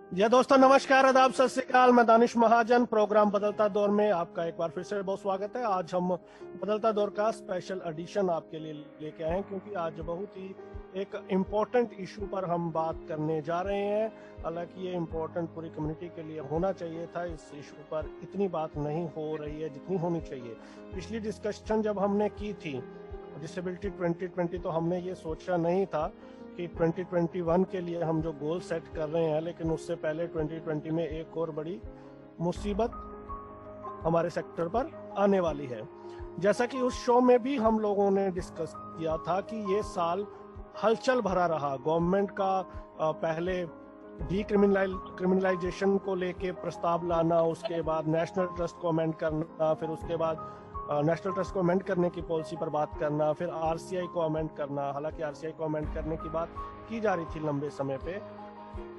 जी दोस्तों, नमस्कार, आदाब, सत श्री अकाल। मैं दानिश महाजन, प्रोग्राम बदलता दौर में आपका एक बार फिर से बहुत स्वागत है। आज हम बदलता दौर का स्पेशल एडिशन आपके लिए लेके आए हैं, क्योंकि आज बहुत ही एक इम्पोर्टेंट इशू पर हम बात करने जा रहे हैं। हालांकि ये इम्पोर्टेंट पूरी कम्युनिटी के लिए होना चाहिए था, इस इशू पर इतनी बात नहीं हो रही है जितनी होनी चाहिए। पिछली डिस्कशन जब हमने की थी डिसेबिलिटी 2020, तो हमने ये सोचा नहीं था कि 2021 के लिए हम जो गोल सेट कर रहे हैं, लेकिन उससे पहले 2020 में एक और बड़ी मुसीबत हमारे सेक्टर पर आने वाली है। जैसा कि उस शो में भी हम लोगों ने डिस्कस किया था कि ये साल हलचल भरा रहा। गवर्नमेंट का पहले क्रिमिनलाइजेशन को लेके प्रस्ताव लाना, उसके बाद नेशनल ट्रस्ट को अमेंड करना, फिर उसके बाद नेशनल ट्रस्ट को अमेंड करने की पॉलिसी पर बात करना, फिर आरसीआई को अमेंड करना। हालांकि आरसीआई को अमेंड करने की बात की जा रही थी लंबे समय पे।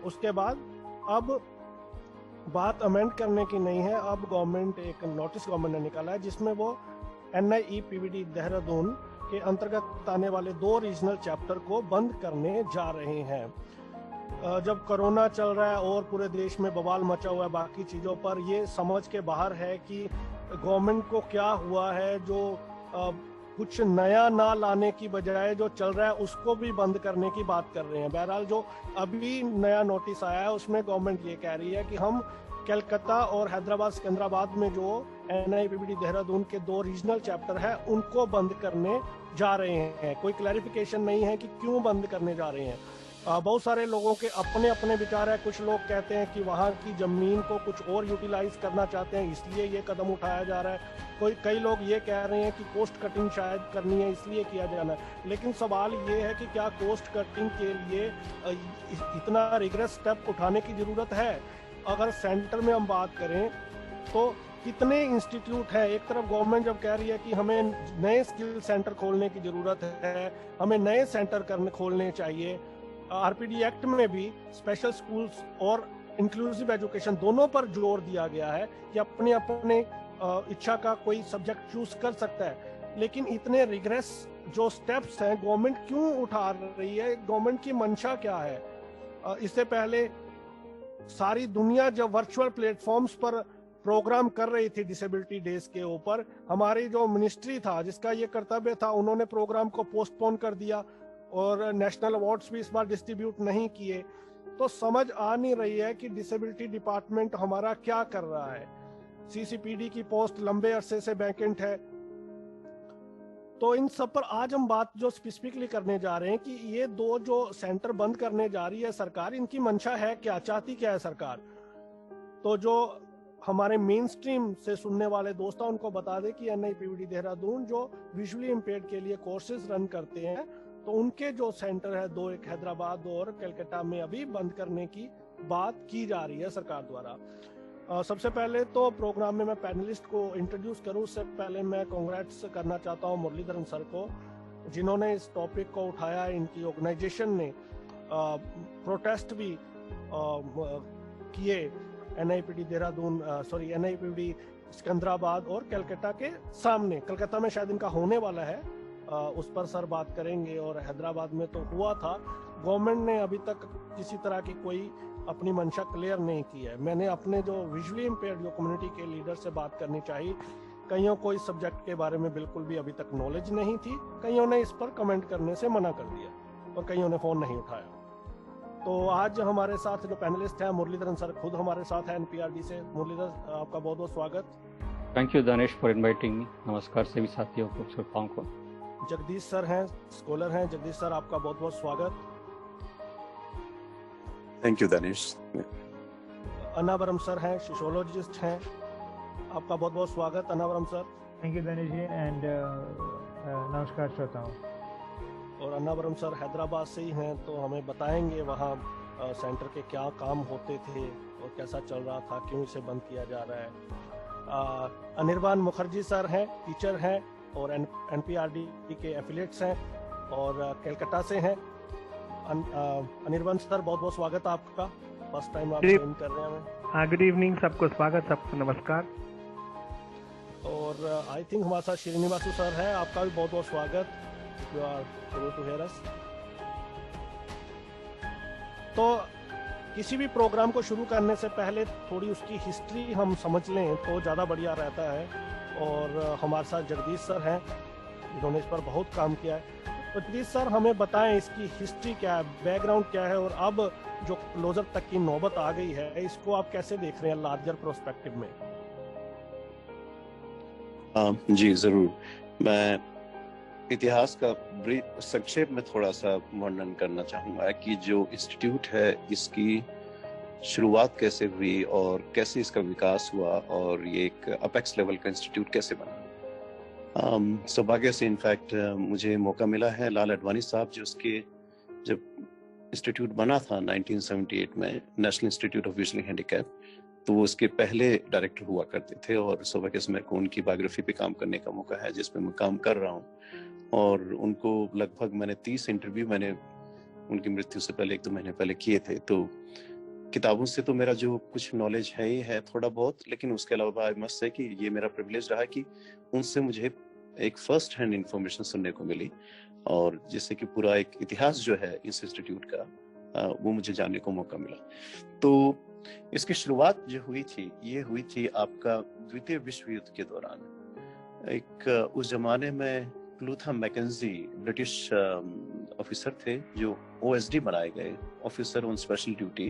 उसके बाद अब बात अमेंड करने की नहीं है, अब गवर्नमेंट एक नोटिस गवर्नमेंट ने निकाला है जिसमें वो NIEPVD देहरादून के अंतर्गत आने वाले 2 रीजनल चैप्टर को बंद करने जा रहे हैं। जब कोरोना चल रहा है और पूरे देश में बवाल मचा हुआ है बाकी चीज़ों पर, ये समझ के बाहर है कि गवर्नमेंट को क्या हुआ है, जो कुछ नया ना लाने की बजाय जो चल रहा है उसको भी बंद करने की बात कर रहे हैं। बहरहाल जो अभी नया नोटिस आया है उसमें गवर्नमेंट ये कह रही है कि हम कलकत्ता और हैदराबाद सिकंदराबाद में जो NIEPVD देहरादून के 2 रीजनल चैप्टर है उनको बंद करने जा रहे हैं। कोई क्लैरिफिकेशन नहीं है कि क्यों बंद करने जा रहे हैं। बहुत सारे लोगों के अपने अपने विचार है। कुछ लोग कहते हैं कि वहाँ की जमीन को कुछ और यूटिलाइज करना चाहते हैं, इसलिए ये कदम उठाया जा रहा है। कई लोग ये कह रहे हैं कि कोस्ट कटिंग शायद करनी है, इसलिए किया जाना है। लेकिन सवाल ये है कि क्या कोस्ट कटिंग के लिए इतना रिग्रेस स्टेप उठाने की जरूरत है? अगर सेंटर में हम बात करें तो कितने इंस्टीट्यूट है। एक तरफ गवर्नमेंट जब कह रही है कि हमें नए स्किल सेंटर खोलने की जरूरत है, हमें नए सेंटर खोलने चाहिए। RPD एक्ट में भी स्पेशल स्कूल्स और इंक्लूसिव एजुकेशन दोनों पर जोर दिया गया है कि अपने अपने इच्छा का कोई सब्जेक्ट चूज कर सकता है। लेकिन इतने रिग्रेस जो स्टेप्स हैं गवर्नमेंट क्यों उठा रही है? गवर्नमेंट की मंशा क्या है? इससे पहले सारी दुनिया जब वर्चुअल प्लेटफॉर्म्स पर प्रोग्राम कर रही थी डिसेबिलिटी डेज के ऊपर, हमारी जो मिनिस्ट्री था जिसका ये कर्तव्य था, उन्होंने प्रोग्राम को पोस्टपोन कर दिया और नेशनल अवार्ड्स भी इस बार डिस्ट्रीब्यूट नहीं किए। तो समझ आ नहीं रही है कि डिसेबिलिटी डिपार्टमेंट हमारा क्या कर रहा है। CCPD की पोस्ट लंबे अरसे से वैकेंट है। तो इन सब पर आज हम बात जो स्पेसिफिकली करने जा रहे हैं कि ये 2 जो सेंटर बंद करने जा रही है सरकार, इनकी मंशा है क्या, चाहती क्या है सरकार? तो जो हमारे मेन स्ट्रीम से सुनने वाले दोस्त हैं उनको बता दें कि NIEPVD देहरादून जो विजुअली इम्पेयर्ड के लिए कोर्सेज रन करते हैं, तो उनके जो सेंटर है 2, एक हैदराबाद और कलकत्ता में, अभी बंद करने की बात की जा रही है सरकार द्वारा। सबसे पहले तो प्रोग्राम में मैं पैनलिस्ट को इंट्रोड्यूस करूं, उससे पहले मैं कांग्रेट्स करना चाहता हूं मुरलीधरन सर को, जिन्होंने इस टॉपिक को उठाया। इनकी ऑर्गेनाइजेशन ने प्रोटेस्ट भी किए NIEPVD देहरादून NIEPVD सिकंदराबाद और कलकत्ता के सामने। कलकत्ता में शायद इनका होने वाला है, उस पर सर बात करेंगे। और हैदराबाद में तो हुआ था। गवर्नमेंट ने अभी तक किसी तरह की कोई अपनी मंशा क्लियर नहीं की है। मैंने अपने जो विजुअली इम्पेयर्ड जो कम्युनिटी के लीडर से बात करनी चाहिए। कईयों को इस सब्जेक्ट के बारे में बिल्कुल भी अभी तक नॉलेज नहीं थी, कईयों ने इस पर कमेंट करने से मना कर दिया और कईयों ने फोन नहीं उठाया। तो आज हमारे साथ जो पैनलिस्ट हैं, मुरलीधरन सर खुद हमारे साथ हैं NPRD से। मुरलीधर, आपका बहुत बहुत स्वागत। Thank you Danish for inviting me. नमस्कार सभी साथियों को, श्रोताओं को। जगदीश सर हैं, स्कॉलर हैं। जगदीश सर, आपका बहुत बहुत स्वागत। Thank you Danish. Annavaram sir हैं, सोशियोलॉजिस्ट हैं। आपका बहुत बहुत स्वागत Annavaram sir. Thank you Danish ji and नमस्कार श्रोताओं। और अन्नावरम सर हैदराबाद से ही हैं, तो हमें बताएंगे वहाँ सेंटर के क्या काम होते थे और कैसा चल रहा था, क्यों इसे बंद किया जा रहा है। अनिर्बान मुखर्जी सर हैं, टीचर हैं और NPRD के एफिलिएट्स हैं और कलकत्ता से हैं। अनिर्बान सर, बहुत बहुत स्वागत आपका। फर्स्ट टाइम आप ज्वाइन कर रहे हैं हमें। गुड इवनिंग सबको, स्वागत, सबको नमस्कार। और आई थिंक हमारे साथ श्रीनिवासु सर है, आपका भी बहुत बहुत स्वागत। You are able to hear us. तो किसी भी प्रोग्राम को शुरू करने से पहले थोड़ी उसकी हिस्ट्री हम समझ लें तो ज़्यादा बढ़िया रहता है। और हमारे साथ जगदीश सर हैं जिन्होंने इस पर बहुत काम किया है। तो जगदीश सर हमें बताएं इसकी हिस्ट्री क्या है, बैकग्राउंड क्या है, और अब जो क्लोजर तक की नौबत आ गई है इसको आप कैसे देख रहे हैं लार्जर प्रोस्पेक्टिव में? जी जरूर। मैं इतिहास का संक्षेप में थोड़ा सा वर्णन करना चाहूंगा कि जो इंस्टीट्यूट है इसकी शुरुआत कैसे हुई और कैसे इसका विकास हुआ और ये एक अपेक्स लेवल का इंस्टीट्यूट कैसे बना। सौभाग्य से इनफैक्ट मुझे मौका मिला है, लाल अडवाणी साहब जो उसके जब इंस्टीट्यूट बना था 1978 में, national institute of visually handicap, तो वो उसके पहले डायरेक्टर हुआ करते थे और सौभाग्य से मेरे को उनकी बायोग्राफी पे काम करने का मौका है जिसमें मैं काम कर रहा हूँ। और उनको लगभग मैंने 30 इंटरव्यू मैंने उनकी मृत्यु से पहले 1-2 महीने पहले किए थे। तो किताबों से तो मेरा जो कुछ नॉलेज है ही है थोड़ा बहुत, लेकिन उसके अलावा आई मस्ट से कि ये मेरा प्रिविलेज रहा कि उनसे मुझे एक फर्स्ट हैंड इंफॉर्मेशन सुनने को मिली और जिससे कि पूरा एक इतिहास जो है इस इंस्टीट्यूट का वो मुझे जानने को मौका मिला। तो इसकी शुरुआत जो हुई थी ये हुई थी आपका द्वितीय विश्व युद्ध के दौरान। एक उस जमाने में क्लूथा मैकेंजी ब्रिटिश ऑफिसर थे जो OSD बनाए गए, officer on special duty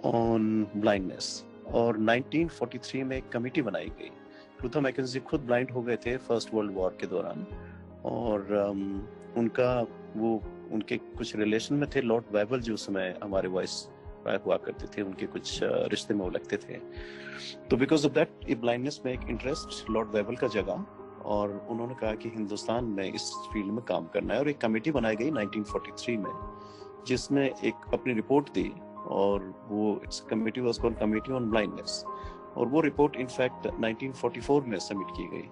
on blindness, और 1943 में एक कमेटी बनाई गई। क्लूथा मैकेंजी खुद ब्लाइंड हो गए थे फर्स्ट वर्ल्ड वॉर के दौरान और उनके कुछ रिलेशन में थे लॉर्ड वेबल जो उस समय हमारे वाइस राय हुआ करते थे, उनके कुछ रिश्ते में वो लगते थे। तो बिकॉज ऑफ दैट ये ब्लाइंडनेस में एक इंटरेस्ट लॉर्ड वेबल का जगह और उन्होंने कहा कि हिंदुस्तान में इस फील्ड में काम करना है और एक कमेटी बनाई गई 1943 में जिसने एक अपनी रिपोर्ट दी और वो it's committee was called committee on blindness और वो रिपोर्ट इनफैक्ट 1944 में सबमिट की गई।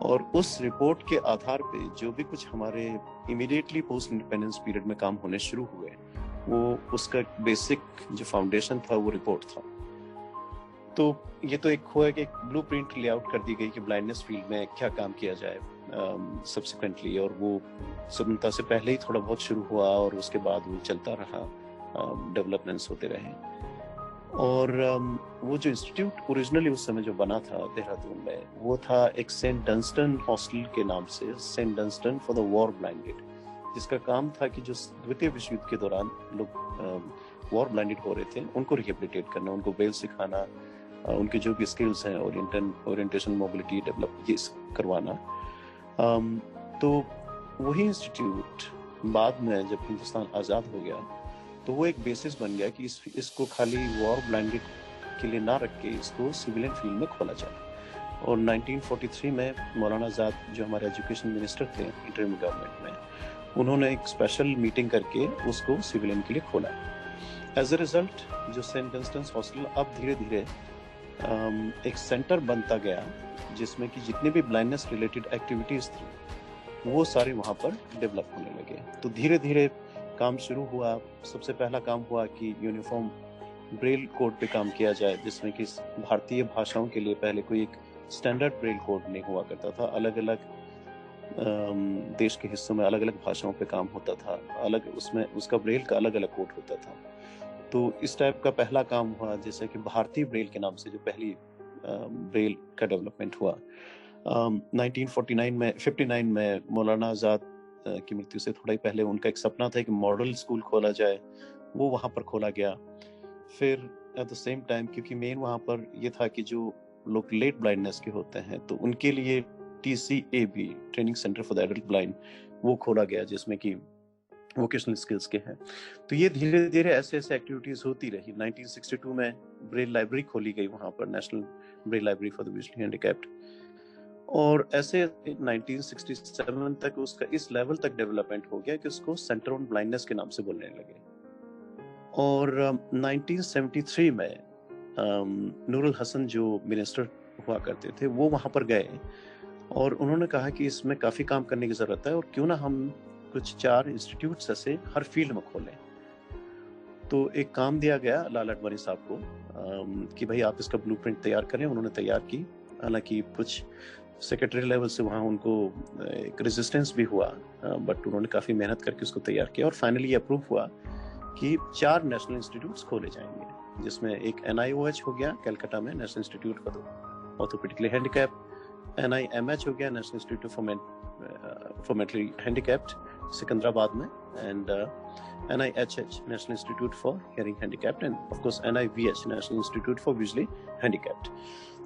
और उस रिपोर्ट के आधार पे जो भी कुछ हमारे इमीडिएटली पोस्ट इंडिपेंडेंस पीरियड में काम होने शुरू हुए वो उसका बेसिक जो फाउंडेशन था वो रिपोर्ट था। तो ये तो एक हुआ कि एक ब्लूप्रिंट लेआउट कर दी गई कि ब्लाइंडनेस फील्ड में क्या काम किया जाए सब्सिक्वेंटली, और वो स्वतंत्रता से पहले ही थोड़ा बहुत शुरू हुआ और उसके बाद वो चलता रहा, डेवलपमेंट्स होते रहे। और वो जो इंस्टीट्यूट ओरिजिनली उस समय जो बना था देहरादून में वो था एक सेंट डंस्टन हॉस्टल के नाम से, Saint Dunstan for the war blinded, जिसका काम था कि जो द्वितीय विश्व युद्ध के दौरान लोग वॉर ब्लाइंडेड हो रहे थे उनको रिहेबिलिटेट करना, उनको बेल सिखाना, उनके जो भी स्किल्स हैं ओरिएंटेशन मोबिलिटी डेवलप ये करवाना। तो वही इंस्टीट्यूट बाद में जब हिंदुस्तान आज़ाद हो गया तो वो एक बेसिस बन गया कि इसको खाली वॉर ब्लाइंडेड के लिए ना रख के इसको सिविलियन फील्ड में खोला जाए। और 1943 में मौलाना आज़ाद जो हमारे एजुकेशन मिनिस्टर थे इंटरिम गवर्नमेंट में, उन्होंने एक स्पेशल मीटिंग करके उसको सिविलियन के लिए खोला। एज ए रिजल्ट जो सेंट डंस्टन हॉस्टल अब धीरे धीरे एक सेंटर बनता गया जिसमें कि जितने भी ब्लाइंडनेस रिलेटेड एक्टिविटीज थी वो सारे वहाँ पर डेवलप होने लगे। तो धीरे धीरे काम शुरू हुआ। सबसे पहला काम हुआ कि यूनिफॉर्म ब्रेल कोड पे काम किया जाए जिसमें कि भारतीय भाषाओं के लिए पहले कोई एक स्टैंडर्ड ब्रेल कोड नहीं हुआ करता था, अलग अलग देश के हिस्सों में अलग अलग भाषाओं पे काम होता था, अलग उसमें उसका ब्रेल का अलग अलग कोड होता था। तो इस टाइप का पहला काम हुआ जैसे कि भारतीय ब्रेल के नाम से जो पहली ब्रेल का डेवलपमेंट हुआ। 1959 में मौलाना आज़ाद की मृत्यु से थोड़ा ही पहले उनका एक सपना था कि मॉडल स्कूल खोला जाए, वो वहाँ पर खोला गया। फिर एट द सेम टाइम क्योंकि मेन वहाँ पर ये था कि जो लोग लेट ब्लाइंडनेस के होते हैं तो उनके लिए TCAB training centre for the adult blind वो खोला गया जिसमें कि वोकेशनल स्किल्स के हैं। तो ये धीरे धीरे ऐसे एक्टिविटीज होती रही। 1962 में ब्रेल लाइब्रेरी खोली गई वहाँ पर, national Braille library for the visually handicapped, और ऐसे 1967 तक उसका इस लेवल तक डेवलपमेंट हो गया कि उसको सेंटर ऑन ब्लाइंडनेस के नाम से बोलने लगे। और 1973 में नूरुल हसन जो मिनिस्टर हुआ करते थे वो वहाँ पर गए और उन्होंने कहा कि इसमें काफ़ी काम करने की ज़रूरत है और क्यों ना हम कुछ 4 इंस्टीट्यूट्स ऐसे हर फील्ड में खोलें। तो एक काम दिया गया लाल अडवाणी साहब को कि भाई आप इसका ब्लूप्रिंट तैयार करें। उन्होंने तैयार की, हालांकि कुछ सेक्रेटरी लेवल से वहाँ उनको एक रेजिस्टेंस भी हुआ, बट उन्होंने काफ़ी मेहनत करके उसको तैयार किया और फाइनली अप्रूव हुआ कि 4 नेशनल इंस्टीट्यूट्स खोले जाएंगे, जिसमें एक NIOH हो गया कलकत्ता में, national institute for orthopaedically handicap, NIMH हो गया, national institute for mentally handicapped Secunderabad में, and NIHH national institute for hearing handicapped, and of course NIVH national institute for visually handicapped.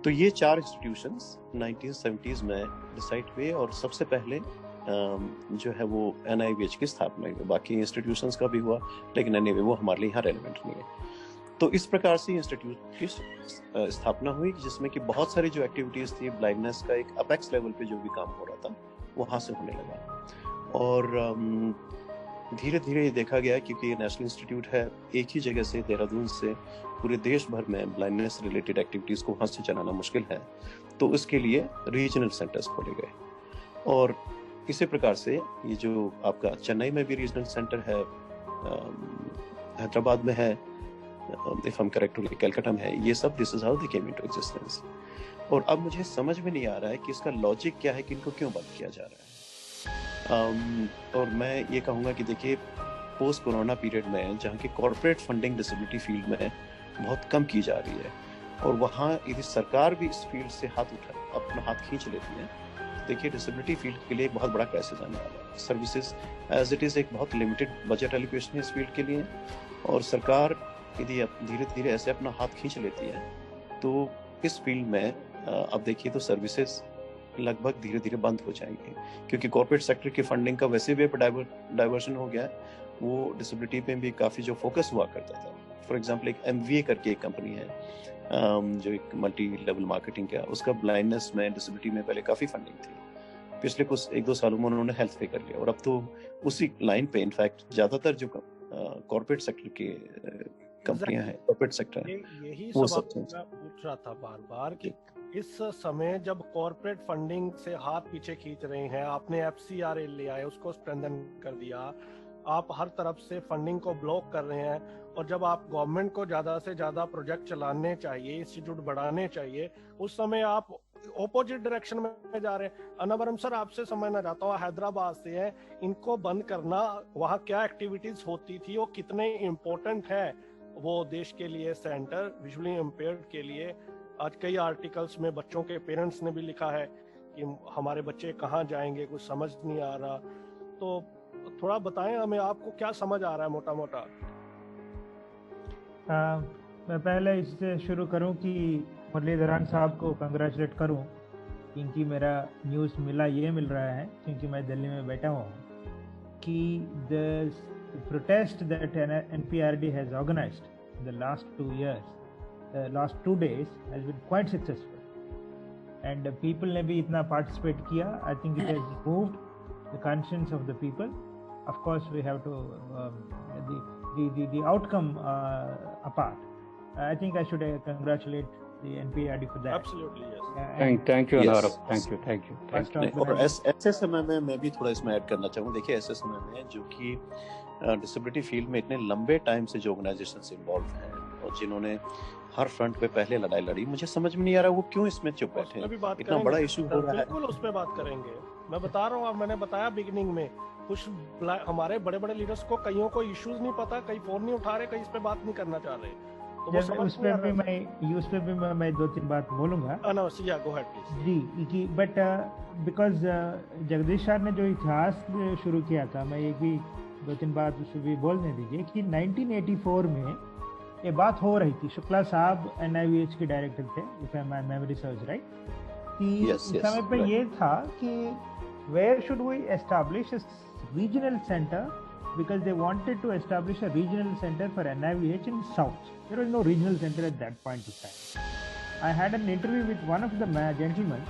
तो ये 4 इंस्टीट्यूशंस 1970s में डिसाइड हुए, और सबसे पहले जो है वो NIVH की स्थापना हुई। बाकी इंस्टीट्यूशंस का भी हुआ, लेकिन एनीवे वो हमारे लिए यहाँ रेलेवेंट नहीं है। तो इस प्रकार से इंस्टीट्यूट की स्थापना हुई, जिसमें कि बहुत सारी जो एक्टिविटीज थी ब्लाइंडनेस का एक अपेक्स लेवल पे जो भी काम हो रहा था वहाँ से होने लगा। और धीरे धीरे ये देखा गया, क्योंकि ये नेशनल इंस्टीट्यूट है एक ही जगह से, देहरादून से पूरे देश भर में ब्लाइंडनेस रिलेटेड एक्टिविटीज को वहाँ से चलाना मुश्किल है, तो उसके लिए रीजनल सेंटर्स खोले गए। और इसी प्रकार से ये जो आपका चेन्नई में भी रीजनल सेंटर है, हैदराबाद में है, if I am correct, Calcutta में है, ये सब this is how they came into existence. और अब मुझे समझ में नहीं आ रहा है कि इसका लॉजिक क्या है, कि इनको क्यों बंद किया जा रहा है। और मैं ये कहूँगा कि देखिए, पोस्ट कोरोना पीरियड में जहाँ की कॉर्पोरेट फंडिंग डिसेबिलिटी फील्ड में बहुत कम की जा रही है, और वहाँ यदि सरकार भी इस फील्ड से अपना हाथ खींच लेती है, देखिए डिसेबिलिटी फील्ड के लिए एक बहुत बड़ा क्राइसिस आने वाला है। सर्विसेज एज इट इज एक बहुत लिमिटेड बजट एलोकेशन है इस फील्ड के लिए, और सरकार यदि धीरे धीरे ऐसे अपना हाथ खींच लेती है, तो इस फील्ड में अब देखिए तो सर्विसेज लगभग धीरे धीरे बंद हो जाएंगे, क्योंकि कॉर्पोरेट सेक्टर की फंडिंग का वैसे भी डाइवर्शन हो गया है। वो डिसेबिलिटी पे भी काफ़ी जो फोकस हुआ करता था, फॉर एग्जांपल एक MVA करके एक कंपनी है जो एक मल्टी लेवल मार्केटिंग का, उसका ब्लाइंडनेस में डिसेबिलिटी में पहले काफ़ी फंडिंग थी। पिछले कुछ 1-2 सालों में उन्होंने हेल्थ पे कर लिया, और अब तो उसी लाइन पे इनफैक्ट ज़्यादातर जो कॉर्पोरेट सेक्टर के कंपनियां हैं, कॉर्पोरेट सेक्टर, यही सवाल मैं पूछ रहा था बार बार कि इस समय जब कॉर्पोरेट फंडिंग से हाथ पीछे खींच रहे हैं, आपने FCRA ले आए, उसको स्ट्रेंथन कर दिया, आप हर तरफ से फंडिंग को ब्लॉक कर रहे हैं, और जब आप गवर्नमेंट को ज्यादा से ज्यादा प्रोजेक्ट चलाने चाहिए, इंस्टीट्यूट बढ़ाने चाहिए, उस समय आप ऑपोजिट डायरेक्शन में जा रहे हैं। अनवरम सर, आपसे समझना चाहता हूँ, हैदराबाद से है, इनको बंद करना, वहाँ क्या एक्टिविटीज होती थी, वो कितने इम्पोर्टेंट है वो देश के लिए, सेंटर विजुअली इम्पेयर्ड के लिए। आज कई आर्टिकल्स में बच्चों के पेरेंट्स ने भी लिखा है कि हमारे बच्चे कहाँ जाएंगे, कुछ समझ नहीं आ रहा। तो थोड़ा बताएं हमें, आपको क्या समझ आ रहा है मोटा मोटा? मैं पहले इससे शुरू करूं कि मुरलीधरन साहब को कंग्रेचुलेट करूं, क्योंकि मेरा न्यूज़ मिल रहा है, क्योंकि मैं दिल्ली में बैठा हूँ, कि the protest that NPRD has organized in the last 2 years, last 2 days has been quite successful, and people ने भी इतना participate किया. I think it has moved the conscience of the people. Of course, we have to the outcome apart. I think I should congratulate the NPRD for that. Absolutely, yes. Thank you, Yes. Anurag. Thank you. और ऐसे समय में मैं भी थोड़ा इसमें add करना चाहूँगा। देखिए, ऐसे समय में जो कि डिसेबिलिटी फील्ड में इतने लंबे टाइम से जो ऑर्गेनाइजेशंस इन्वॉल्व हैं, और जिन्होंने हर फ्रंट पे पहले लड़ाई लड़ी, मुझे समझ में नहीं आ रहा वो क्यों इसमें चुप बैठे हैं। इतना बड़ा इशू हो रहा है। बिल्कुल उस पे बात करेंगे। मैं बता रहा हूँ, मैंने बताया बिगिनिंग में, कुछ हमारे बड़े बड़े लीडर्स को कईयों को इश्यूज नहीं पता, कई फोन नहीं उठा रहे, कई इस पे बात नहीं करना चाह रहे। तो उस पे भी मैं 2-3 बात बोलूंगा। Go ahead please. जी, बट बिकॉज जगदीश सर ने जो इतिहास शुरू किया था, मैं एक भी 2-3 बात उससे भी बोलने दीजिए कि 1984 में ये बात हो रही थी। शुक्ला साहब NIVH के डायरेक्टर थे, if my memory serves right, कि उस समय पे ये था कि where should we establish a regional centre, because they wanted to establish a regional center for NIVH in South. There was no regional center at that point in time. I had an interview with one of the gentlemen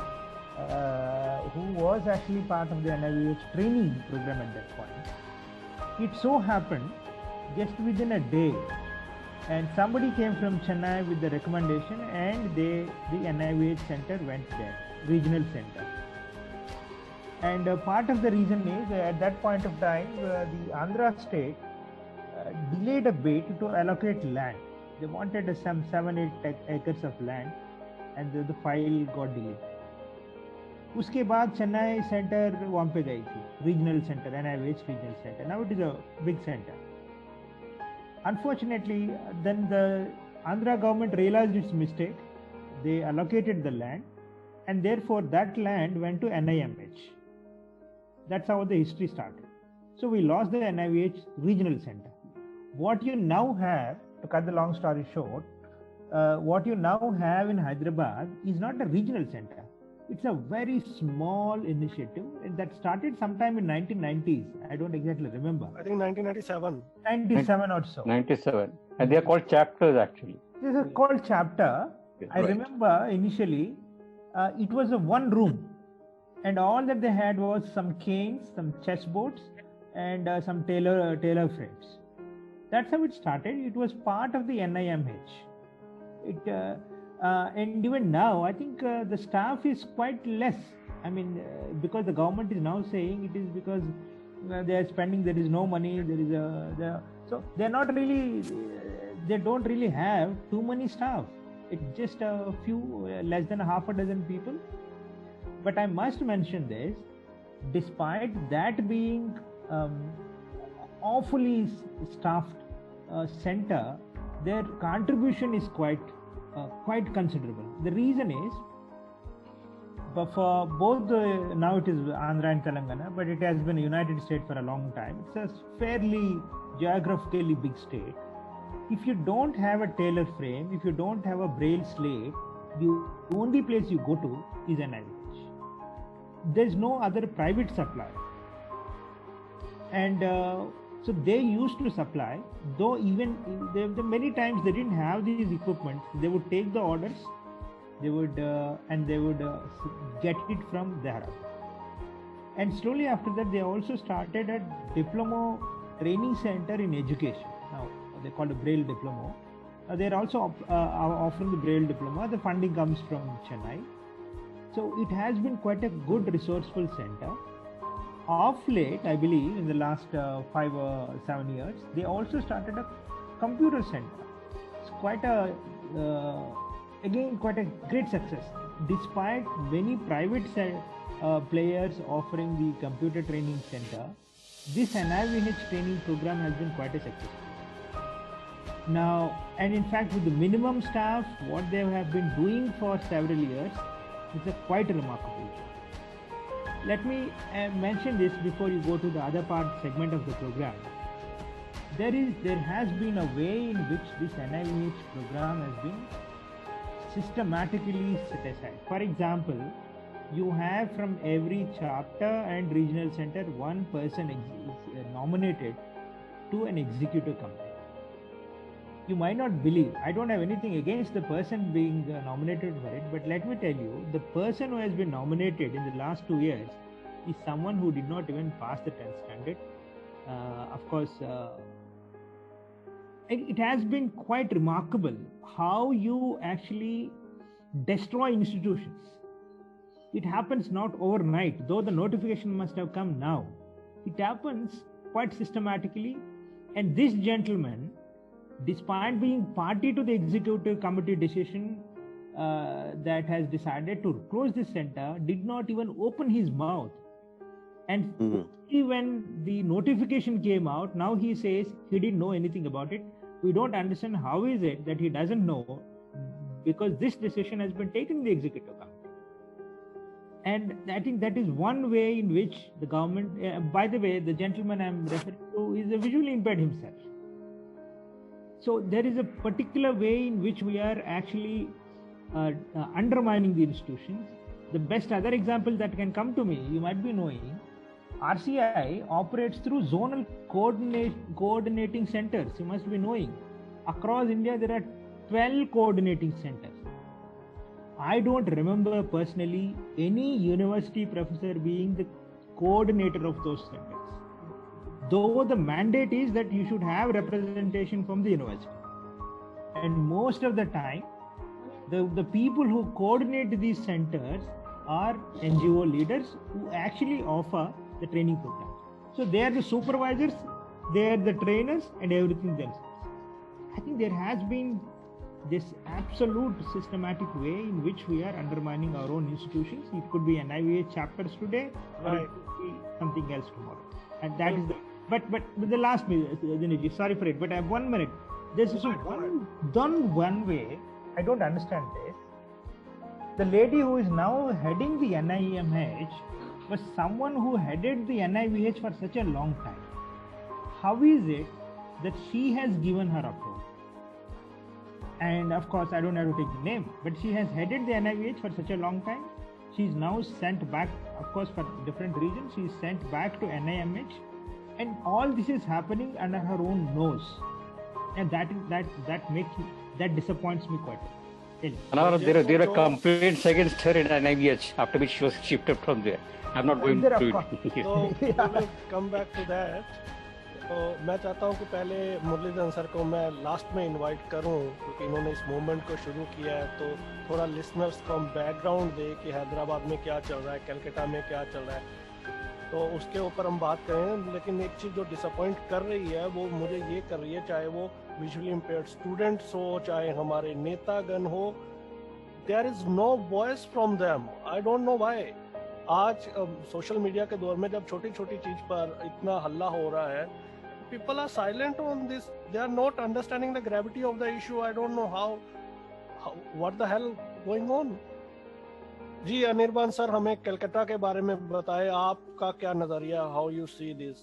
who was actually part of the NIVH training program at that point. It so happened just within a day, and somebody came from Chennai with the recommendation, and the NIVH center went there, regional center. And part of the reason is at that point of time the Andhra state delayed a bit to allocate land. They wanted some 7-8 acres of land, and the file got delayed. उसके बाद Chennai centre वहाँ पे गई थी, regional centre, NIVH regional centre. Now it is a big center. Unfortunately, then the Andhra government realized its mistake. They allocated the land, and therefore that land went to NIMH. That's how the history started. So we lost the NIMH regional center. What you now have, to cut the long story short, what you now have in Hyderabad is not a regional center. It's a very small initiative that started sometime in 1990s. I don't exactly remember. I think 1997. 97 or so. 97. And they are called chapters actually. This is called chapter. I remember initially it was a one room, and all that they had was some canes, some chessboards, and some tailor frames. That's how it started. It was part of the NIMH. And even now, I think the staff is quite less. I mean, because the government is now saying it is because they are spending. There is no money. So they're not really. They don't really have too many staff. It's just a few, less than half a dozen people. But I must mention this: despite that being awfully staffed center, their contribution is quite considerable. The reason is, but for both now it is Andhra and Telangana, but it has been a united state for a long time. It's a fairly geographically big state. If you don't have a tailor frame, if you don't have a braille slate, the only place you go to is NIMH. There's no other private supplier. And so they used to supply, though even many times they didn't have these equipment. They would take the orders, they would get it from Dehradun. And slowly after that, they also started a diploma training center in education. Now they call it Braille Diploma. They're also offering the Braille Diploma. The funding comes from Chennai. So it has been quite a good resourceful center. Of late, I believe, in the last 5 or 7 years, they also started a computer center. It's quite a great success. Despite many private players offering the computer training center, this NIMH training program has been quite a success. Now, and in fact, with the minimum staff, what they have been doing for several years, it's a quite remarkable job. Let me mention this before you go to the other segment of the program. There has been a way in which this NIMH program has been systematically set aside. For example, you have from every chapter and regional center, one person is nominated to an executive committee. You might not believe, I don't have anything against the person being nominated for it, but let me tell you, the person who has been nominated in the last 2 years is someone who did not even pass the 10th standard. Of course, it has been quite remarkable how you actually destroy institutions. It happens not overnight, though the notification must have come now. It happens quite systematically, and this gentleman, despite being party to the executive committee decision that has decided to close this center, did not even open his mouth. And when the notification came out, now he says he didn't know anything about it. We don't understand how is it that he doesn't know, because this decision has been taken in the executive committee. And I think that is one way in which the government, by the way, the gentleman I'm referring to is a visually impaired himself. So there is a particular way in which we are actually undermining the institutions. The best other example that can come to me, you might be knowing, RCI operates through zonal coordinating centers. You must be knowing. Across India, there are 12 coordinating centers. I don't remember personally any university professor being the coordinator of those centers, though the mandate is that you should have representation from the university. And most of the time, the people who coordinate these centers are NGO leaders who actually offer the training program. So they are the supervisors, they are the trainers, and everything themselves. I think there has been this absolute systematic way in which we are undermining our own institutions. It could be NIVH chapters today, or it could be something else tomorrow. And that is the But the last minute, Dinesh, sorry for it, but I have 1 minute. There's also one way. I don't understand this. The lady who is now heading the NIMH was someone who headed the NIVH for such a long time. How is it that she has given her approval? And of course, I don't have to take the name, but she has headed the NIVH for such a long time. She is now sent back, of course, for different reasons. She is sent back to NIMH, and all this is happening under her own nose, and that disappoints me quite a bit. There are complaints against her in NIVH, after which she was shifted from there. I'm not going to it. So we will come back to that. तो मैं चाहता हूं कि पहले Muraleedharan sir को मैं last में invite करूं, क्योंकि इन्होंने इस मूवमेंट को शुरू किया है, तो थोड़ा लिसनर्स को हम बैकग्राउंड दे कि हैदराबाद में क्या चल रहा है, कलकत्ता में क्या चल रहा है, तो उसके ऊपर हम बात करें। लेकिन एक चीज़ जो डिसअपॉइंट कर रही है वो मुझे ये कर रही है, चाहे वो विजुअली इम्पेयर्ड स्टूडेंट्स हो, चाहे हमारे नेतागण हो, there is no voice from them. I don't know why. आज सोशल मीडिया के दौर में जब छोटी छोटी चीज़ पर इतना हल्ला हो रहा है, people are silent on this. They are not understanding the gravity of the issue. I don't know how what the hell going on. जी अनिर्बान सर, हमें कलकत्ता के बारे में बताएं, आपका क्या नजरिया, how you see this?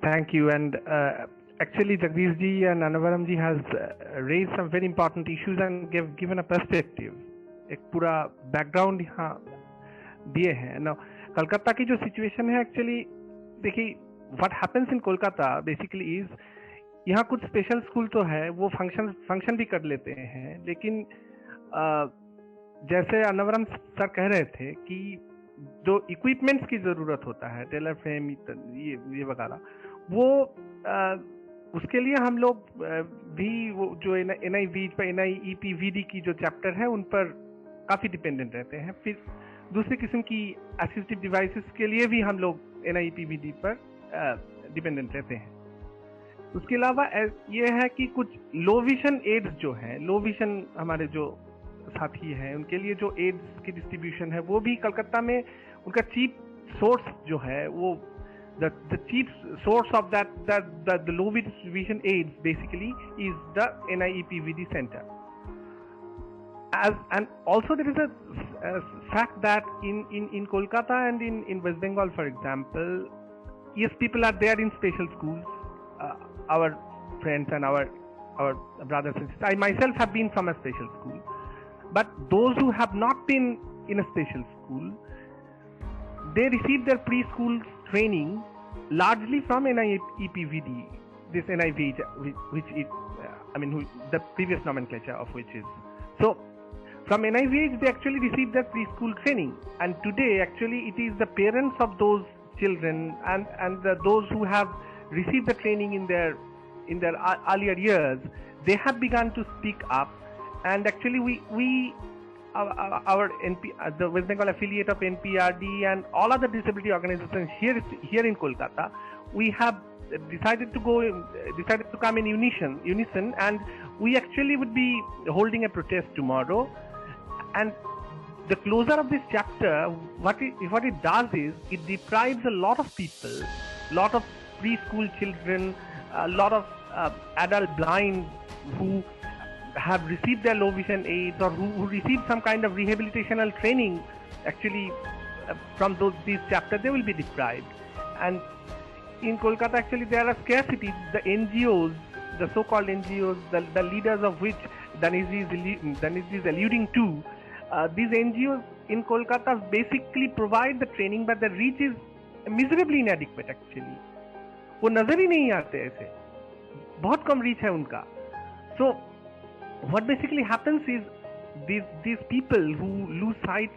Thank you. And actually Jagdish ji and Anavaram ji has raised some very important issues and given a perspective. एक पूरा background यहाँ दिए हैं. Now कलकत्ता की जो सिचुएशन है, एक्चुअली देखिए what happens in Kolkata basically is, यहाँ कुछ स्पेशल स्कूल तो है, वो फंक्शन भी कर लेते हैं, लेकिन जैसे अनवरम सर कह रहे थे कि जो इक्विपमेंट्स की ज़रूरत होता है, टेलर फ्रेम ये वगैरह, वो उसके लिए हम लोग भी वो जो NIEPVD की जो चैप्टर है उन पर काफ़ी डिपेंडेंट रहते हैं। फिर दूसरी किस्म की असिस्टिव डिवाइसेस के लिए भी हम लोग NIEPVD पर डिपेंडेंट रहते हैं। उसके अलावा ये है कि कुछ लो विजन एड्स जो हैं, लो विजन हमारे जो साथी हैं, उनके लिए जो एड्स की डिस्ट्रीब्यूशन है वो भी कलकत्ता में उनका चीप सोर्स जो है, वो the cheap source of the low vision aids basically is the NIEPVD center. And also there is a fact that in Kolkata and in West Bengal, for example, yes, people are there in special schools, our friends and our brothers and sisters. I myself have been from a special school, but those who have not been in a special school, they receive their preschool training largely from NIEPVD, this NIVH, which is, the previous nomenclature of which is. So, from NIVH, they actually receive their preschool training, and today actually it is the parents of those children and those who have received the training in their earlier years, they have begun to speak up, and actually our the West Bengal affiliate of NPRD and all other disability organizations here in Kolkata, we have decided to come in unison, and we actually would be holding a protest tomorrow. And the closure of this chapter, what it does is it deprives a lot of people, a lot of preschool children, a lot of adult blind who have received their low vision aids or who received some kind of rehabilitational training, actually from these chapters, they will be deprived. And in Kolkata, actually there are scarcity. The NGOs, the so-called NGOs, the leaders of which Danish is alluding to, these NGOs in Kolkata basically provide the training, but the reach is miserably inadequate actually. वो नजर ही नहीं आते ऐसे, बहुत कम reach है उनका. So what basically happens is these people who lose sight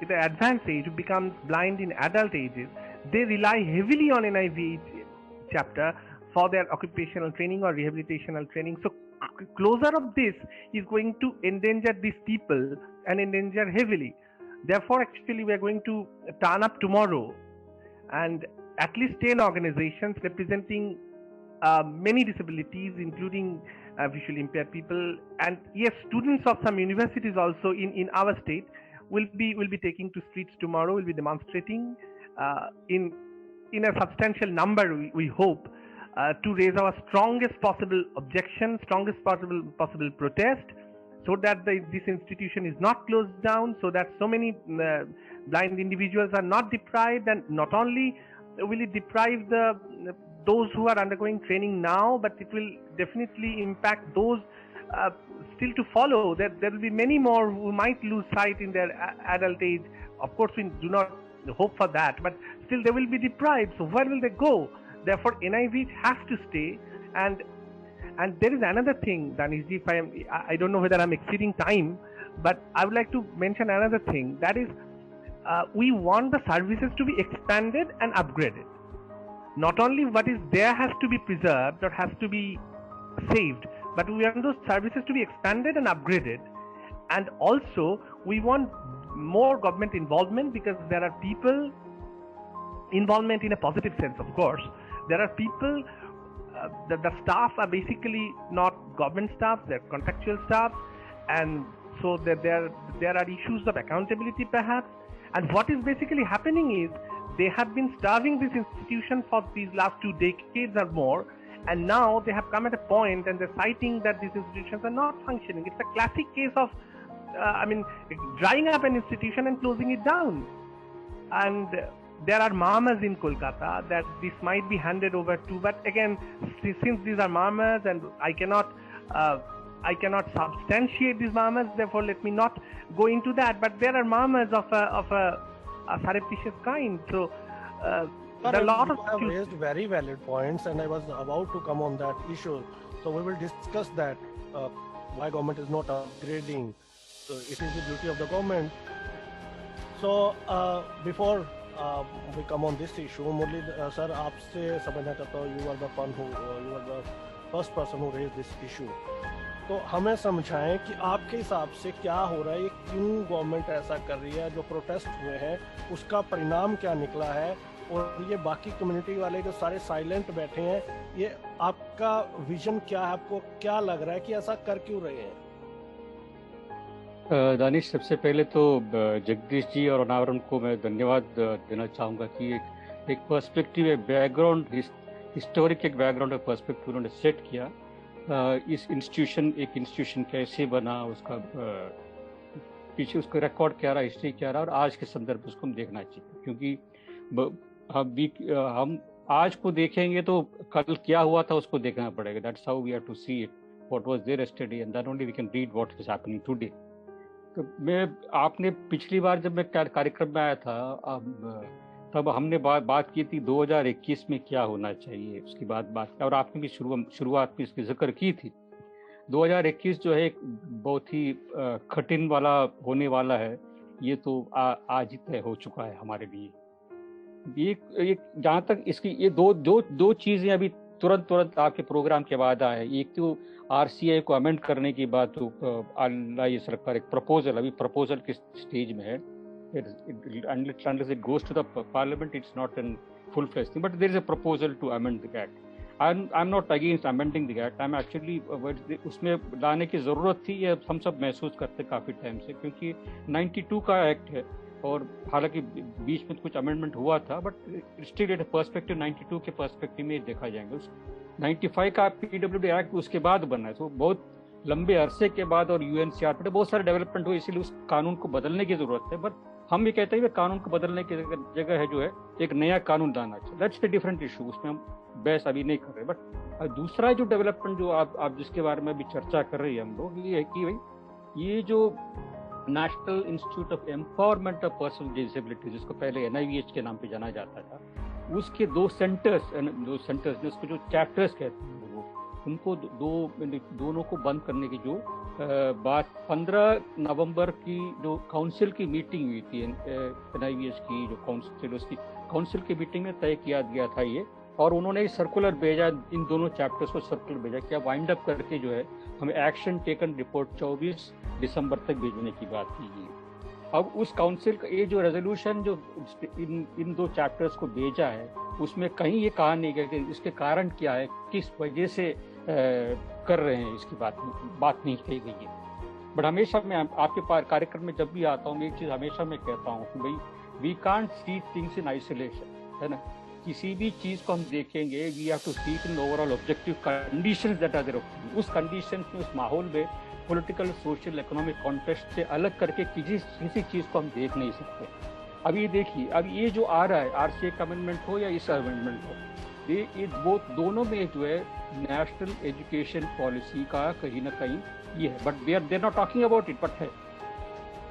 at the advanced age, who becomes blind in adult ages, they rely heavily on NIVH chapter for their occupational training or rehabilitational training. So closure of this is going to endanger these people and endanger heavily. Therefore, actually, we are going to turn up tomorrow, and at least 10 organizations representing many disabilities, including visually impaired people, and yes, students of some universities also in our state will be taking to streets tomorrow, will be demonstrating in a substantial number, we hope, to raise our strongest possible objection, strongest possible protest, so that this institution is not closed down, so that so many blind individuals are not deprived, and not only will it deprive those who are undergoing training now, but it will definitely impact those still to follow. That there will be many more who might lose sight in their adult age. Of course, we do not hope for that, but still they will be deprived. So where will they go? Therefore, NIV has to stay. And there is another thing, Danishji, I don't know whether I'm exceeding time, but I would like to mention another thing. That is, we want the services to be expanded and upgraded. Not only what is there has to be preserved or has to be saved, but we want those services to be expanded and upgraded. And also, we want more government involvement, because there are people, involvement in a positive sense, of course. There are people, the staff are basically not government staff, they're contractual staff, and so there are issues of accountability perhaps. And what is basically happening is, they have been starving this institution for these last 2 decades or more, and now they have come at a point and they're citing that these institutions are not functioning. It's a classic case of drying up an institution and closing it down. And there are murmurs in Kolkata that this might be handed over to, but again, since these are murmurs and I cannot substantiate these murmurs, therefore let me not go into that. But there are murmurs of a surreptitious kind. So there are a lot of have raised very valid points, and I was about to come on that issue. So we will discuss that. Why government is not upgrading? So it is the duty of the government. So before we come on this issue, Murli sir, आपसे समझना चाहता हूँ. You are the first person who raised this issue. तो हमें समझाएं कि आपके हिसाब से क्या हो रहा है, क्यों गवर्नमेंट ऐसा कर रही है, जो प्रोटेस्ट हुए हैं उसका परिणाम क्या निकला है, और ये बाकी कम्युनिटी वाले जो सारे साइलेंट बैठे हैं, ये आपका विजन क्या है, आपको क्या लग रहा है कि ऐसा कर क्यों रहे हैं? दानिश, सबसे पहले तो जगदीश जी और अनावरण को मैं धन्यवाद देना चाहूँगा कि एक पर्सपेक्टिव, एक बैकग्राउंड, हिस्टोरिक एक बैकग्राउंड और पर्सपेक्टिव उन्होंने सेट किया. इस एक इंस्टीट्यूशन कैसे बना, उसका पीछे उसका रिकॉर्ड क्या रहा, हिस्ट्री क्या रहा, और आज के संदर्भ में उसको हम देखना चाहिए. क्योंकि हम आज को देखेंगे तो कल क्या हुआ था उसको देखना पड़ेगा. That's how we have to see it, what was there yesterday, and then only we can read what is happening today. तो आपने पिछली बार जब मैं कार्यक्रम में आया था, तब हमने बात की थी 2021 में क्या होना चाहिए, उसकी बात और आपने भी शुरुआत में इसकी जिक्र की थी. 2021 जो है एक बहुत ही कठिन वाला होने वाला है, ये तो आज ही तय हो चुका है हमारे लिए. ये जहाँ तक इसकी ये दो चीजें अभी तुरंत आपके प्रोग्राम के बाद आए. एक तो RCI को अमेंड करने की बात, तो ये सरकार एक प्रपोजल के स्टेज में है. Unless it goes to the parliament, it's not in full-fledged thing. But there is a proposal to amend the act. I'm not against amending the act. I'm actually उसमें लाने की ज़रूरत थी, ये हम सब महसूस करते काफ़ी टाइम से, क्योंकि 92 का एक्ट है, और हालांकि बीच में कुछ अमेंडमेंट हुआ था, बट स्टिल एट पर्सपेक्टिव 92 के पर्सपेक्टिव में देखा जाएंगे. 95 का PWD एक्ट उसके बाद बना है, तो बहुत लंबे अरसे के बाद, और UNCR पे बहुत सारे डेवलपमेंट हुए, इसीलिए उस कानून को बदलने की जरूरत है. बट हम ये कहते हैं कि कानून को बदलने की जगह है जो है एक नया कानून लाना चाहिए. दैट्स द डिफरेंट इशू, उसमें हम बहस अभी नहीं कर रहे. बट दूसरा जो डेवलपमेंट जो आप जिसके बारे में अभी चर्चा कर रही है हम लोग, ये है कि भाई ये जो national institute of empowerment of person with disability, जिसको पहले NIVH के नाम पे जाना जाता था, उसके दो सेंटर्स जिसको जो चैप्टर्स कहते हैं, उनको दोनों को बंद करने की जो बात 15 नवंबर की जो काउंसिल की मीटिंग हुई थी, NIVH की जो काउंसिल, उसकी काउंसिल की मीटिंग में तय किया गया था ये. और उन्होंने सर्कुलर भेजा, इन दोनों चैप्टर्स को सर्कुलर भेजा कि अब वाइंड अप करके जो है हमें एक्शन टेकन रिपोर्ट 24 दिसंबर तक भेजने की बात की गई. अब उस काउंसिल का ये जो रेजोल्यूशन जो इन दो चैप्टर्स को भेजा है, उसमें कहीं ये कहा नहीं गया कि इसके कारण क्या है, किस वजह से कर रहे हैं, इसकी बात नहीं कही गई है. बट हमेशा मैं आपके कार्यक्रम में जब भी आता हूँ, एक चीज़ हमेशा मैं कहता हूँ कि भाई we can't see things in isolation, है ना। किसी भी चीज को हम देखेंगे, we have to see in overall objective conditions that are there. उस कंडीशंस में, उस माहौल में, पॉलिटिकल, सोशल, इकोनॉमिक कॉन्टेक्स्ट से अलग करके किसी चीज को हम देख नहीं सकते। अभी देखिए, अब ये जो आ रहा है, आरसीए का अमेंडमेंट हो या इस अमेंडमेंट हो, ये दोनों में जो है नेशनल एजुकेशन पॉलिसी का कहीं ना कहीं ये है, but they are not talking about it, but है।